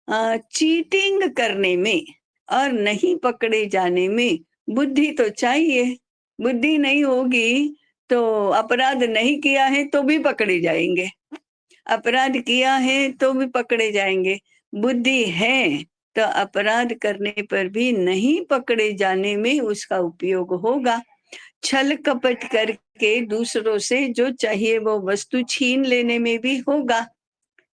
चीटिंग करने में और नहीं पकड़े जाने में बुद्धि तो चाहिए, बुद्धि नहीं होगी तो अपराध नहीं किया है तो भी पकड़े जाएंगे, अपराध किया है तो भी पकड़े जाएंगे। बुद्धि है तो अपराध करने पर भी नहीं पकड़े जाने में उसका उपयोग होगा। छल कपट करके दूसरों से जो चाहिए वो वस्तु छीन लेने में भी होगा।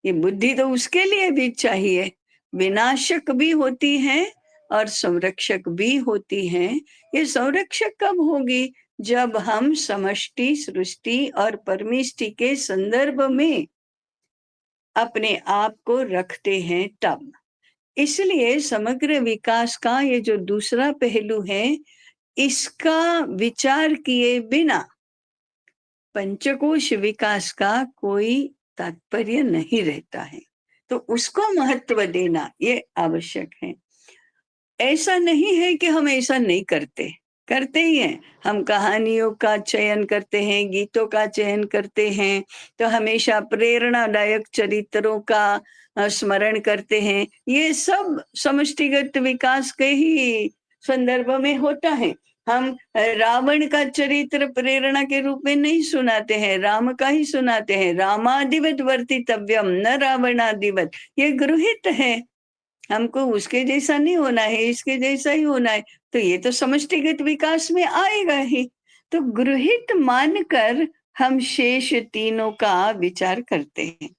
ये बुद्धि तो उसके लिए भी चाहिए। विनाशक भी होती है और संरक्षक भी होती है। ये संरक्षक कब होगी, जब हम समष्टि सृष्टि और परमिष्टि के संदर्भ में अपने आप को रखते हैं तब। इसलिए समग्र विकास का ये जो दूसरा पहलू है, इसका विचार किए बिना पंचकोश विकास का कोई तात्पर्य नहीं रहता है, तो उसको महत्व देना ये आवश्यक है। ऐसा नहीं है कि हम ऐसा नहीं करते, करते ही हैं। हम कहानियों का चयन करते हैं, गीतों का चयन करते हैं, तो हमेशा प्रेरणादायक चरित्रों का स्मरण करते हैं। ये सब समष्टिगत विकास के ही संदर्भ में होता है। हम रावण का चरित्र प्रेरणा के रूप में नहीं सुनाते हैं, राम का ही सुनाते हैं। रामादिवत वर्तितव्यम न रावणादिवत, ये गृहीत है, हमको उसके जैसा नहीं होना है, इसके जैसा ही होना है। तो ये तो समष्टिगत विकास में आएगा ही। तो गृहीत मानकर हम शेष तीनों का विचार करते हैं,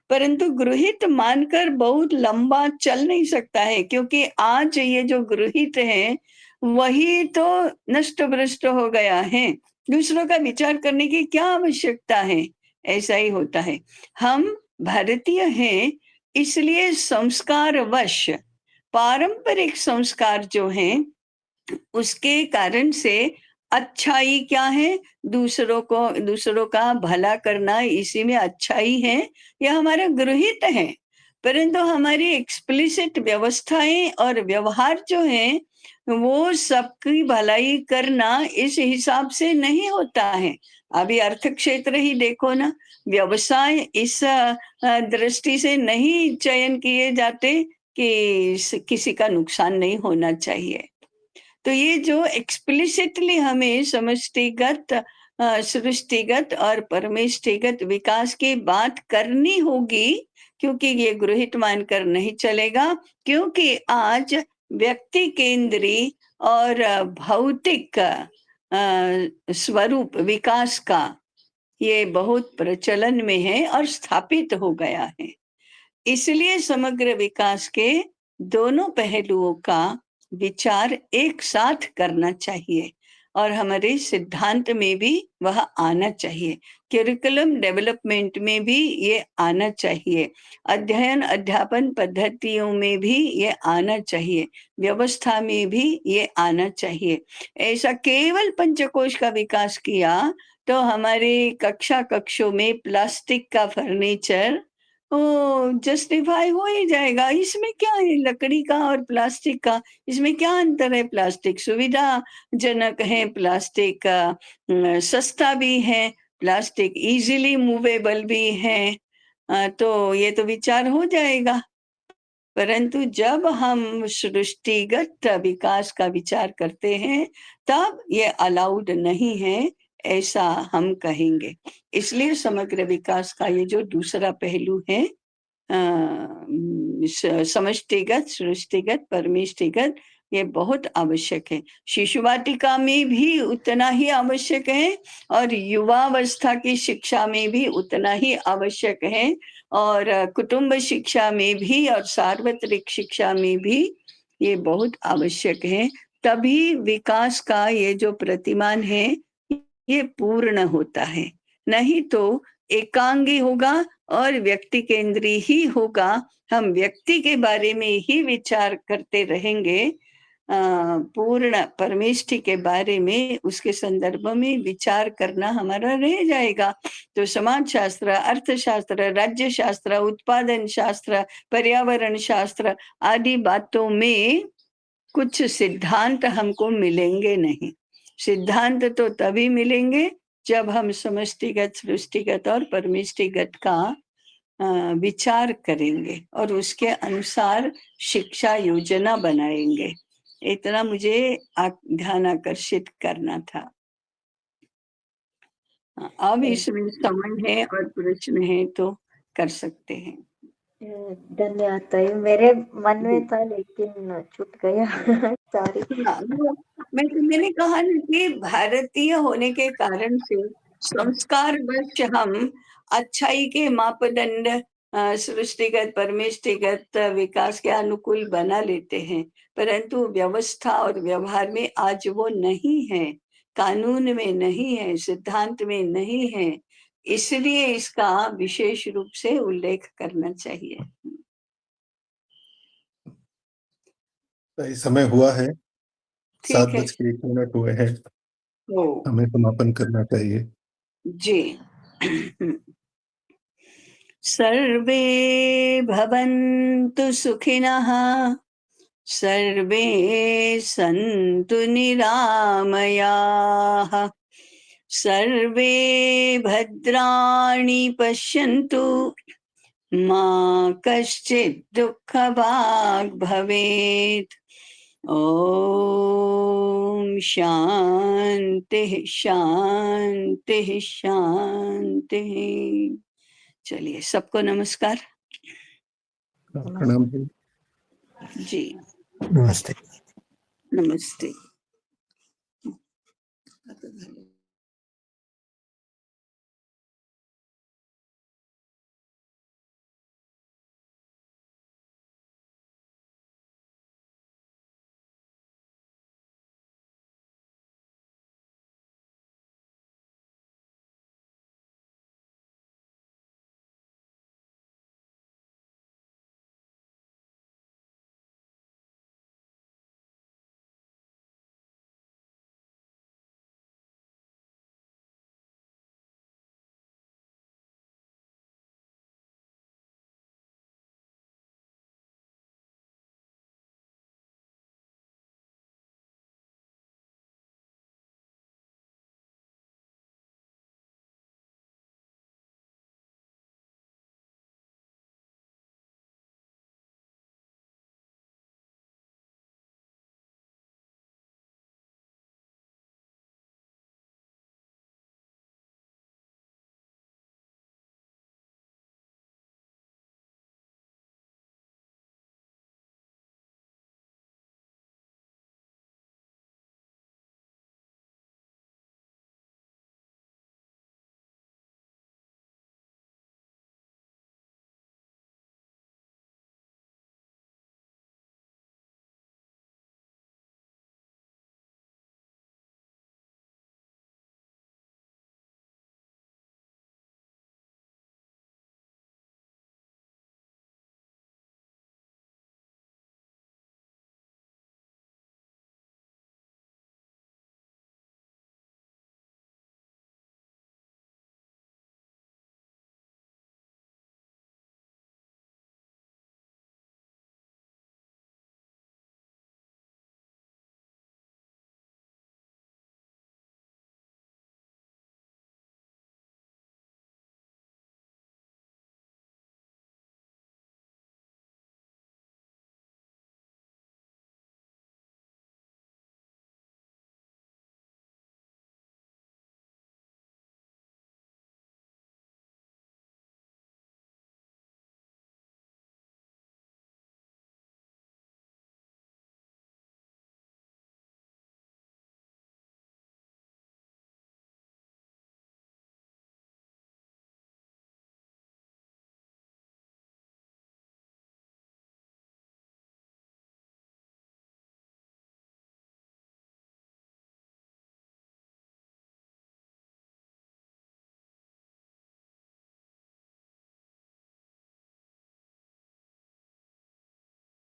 परंतु गृहीत मानकर बहुत लंबा चल नहीं सकता है, क्योंकि आज ये जो गृहीत है वही तो नष्ट भ्रष्ट हो गया है। दूसरों का विचार करने की क्या आवश्यकता है, ऐसा ही होता है। हम भारतीय हैं, इसलिए संस्कारवश पारंपरिक संस्कार जो हैं उसके कारण से अच्छाई क्या है, दूसरों का भला करना, इसी में अच्छाई है, यह हमारा गृहीत है। परंतु हमारी एक्सप्लिसिट व्यवस्थाएं और व्यवहार जो है वो सबकी भलाई करना इस हिसाब से नहीं होता है। अभी अर्थ क्षेत्र ही देखो ना, व्यवसाय इस दृष्टि से नहीं चयन किए जाते कि किसी का नुकसान नहीं होना चाहिए। तो ये जो एक्सप्लिसिटली हमें समष्टिगत सृष्टिगत और परमेष्टिगत विकास की बात करनी होगी, क्योंकि ये गृहीत मानकर नहीं चलेगा। क्योंकि आज व्यक्ति केंद्रीय और भौतिक स्वरूप विकास का ये बहुत प्रचलन में है और स्थापित हो गया है। इसलिए समग्र विकास के दोनों पहलुओं का विचार एक साथ करना चाहिए और हमारे सिद्धांत में भी वह आना चाहिए, करिकुलम डेवलपमेंट में भी ये आना चाहिए, अध्ययन अध्यापन पद्धतियों में भी ये आना चाहिए, व्यवस्था में भी ये आना चाहिए। ऐसा केवल पंचकोश का विकास किया तो हमारे कक्षों में प्लास्टिक का फर्नीचर जस्टिफाई हो ही जाएगा। इसमें क्या है, लकड़ी का और प्लास्टिक का, इसमें क्या अंतर है? प्लास्टिक सुविधाजनक है, प्लास्टिक सस्ता भी है, प्लास्टिक इजीली मूवेबल भी है, तो ये तो विचार हो जाएगा। परंतु जब हम सृष्टिगत विकास का विचार करते हैं तब ये अलाउड नहीं है, ऐसा हम कहेंगे। इसलिए समग्र विकास का ये जो दूसरा पहलू है, समष्टिगत, सृष्टिगत, परमेष्टिगत, ये बहुत आवश्यक है। शिशु वाटिका में भी उतना ही आवश्यक है और युवावस्था की शिक्षा में भी उतना ही आवश्यक है और कुटुंब शिक्षा में भी और सार्वत्रिक शिक्षा में भी ये बहुत आवश्यक है। तभी विकास का ये जो प्रतिमान है ये पूर्ण होता है, नहीं तो एकांगी होगा और व्यक्ति केंद्रीय ही होगा। हम व्यक्ति के बारे में ही विचार करते रहेंगे, पूर्ण परमेष्टि के बारे में, उसके संदर्भ में विचार करना हमारा रह जाएगा। तो समाज शास्त्र, अर्थशास्त्र, राज्य शास्त्र, उत्पादन शास्त्र, पर्यावरण शास्त्र आदि बातों में कुछ सिद्धांत हमको मिलेंगे नहीं। सिद्धांत तो तभी मिलेंगे जब हम समष्टिगत, सृष्टिगत और परमेष्टिगत का विचार करेंगे और उसके अनुसार शिक्षा योजना बनाएंगे। इतना मुझे ध्यान आकर्षित करना था। अब इसमें समय है और प्रश्न है तो कर सकते हैं। धन्यवाद ताई, मेरे मन में था लेकिन छूट गया। सॉरी। मैंने कहा ना कि भारतीय होने के कारण से संस्कार वश हम अच्छाई के मापदंड सृष्टिगत, परमेष्टिगत विकास के अनुकूल बना लेते हैं, परंतु व्यवस्था और व्यवहार में आज वो नहीं है, कानून में नहीं है, सिद्धांत में नहीं है। इसलिए इसका विशेष रूप से उल्लेख करना चाहिए। समय हुआ है, 7:01 हुए हैं, हमें समापन करना चाहिए। जी। सर्वे भवन्तु सुखिनः, सर्वे सन्तु निरामयाः, सर्वे भद्राणि पश्यन्तु, मा कश्चित् दुःखभाग् भवेत्। ओम शांति शांति शांति। चलिए, सबको नमस्कार। प्रणाम जी, नमस्ते। नमस्ते।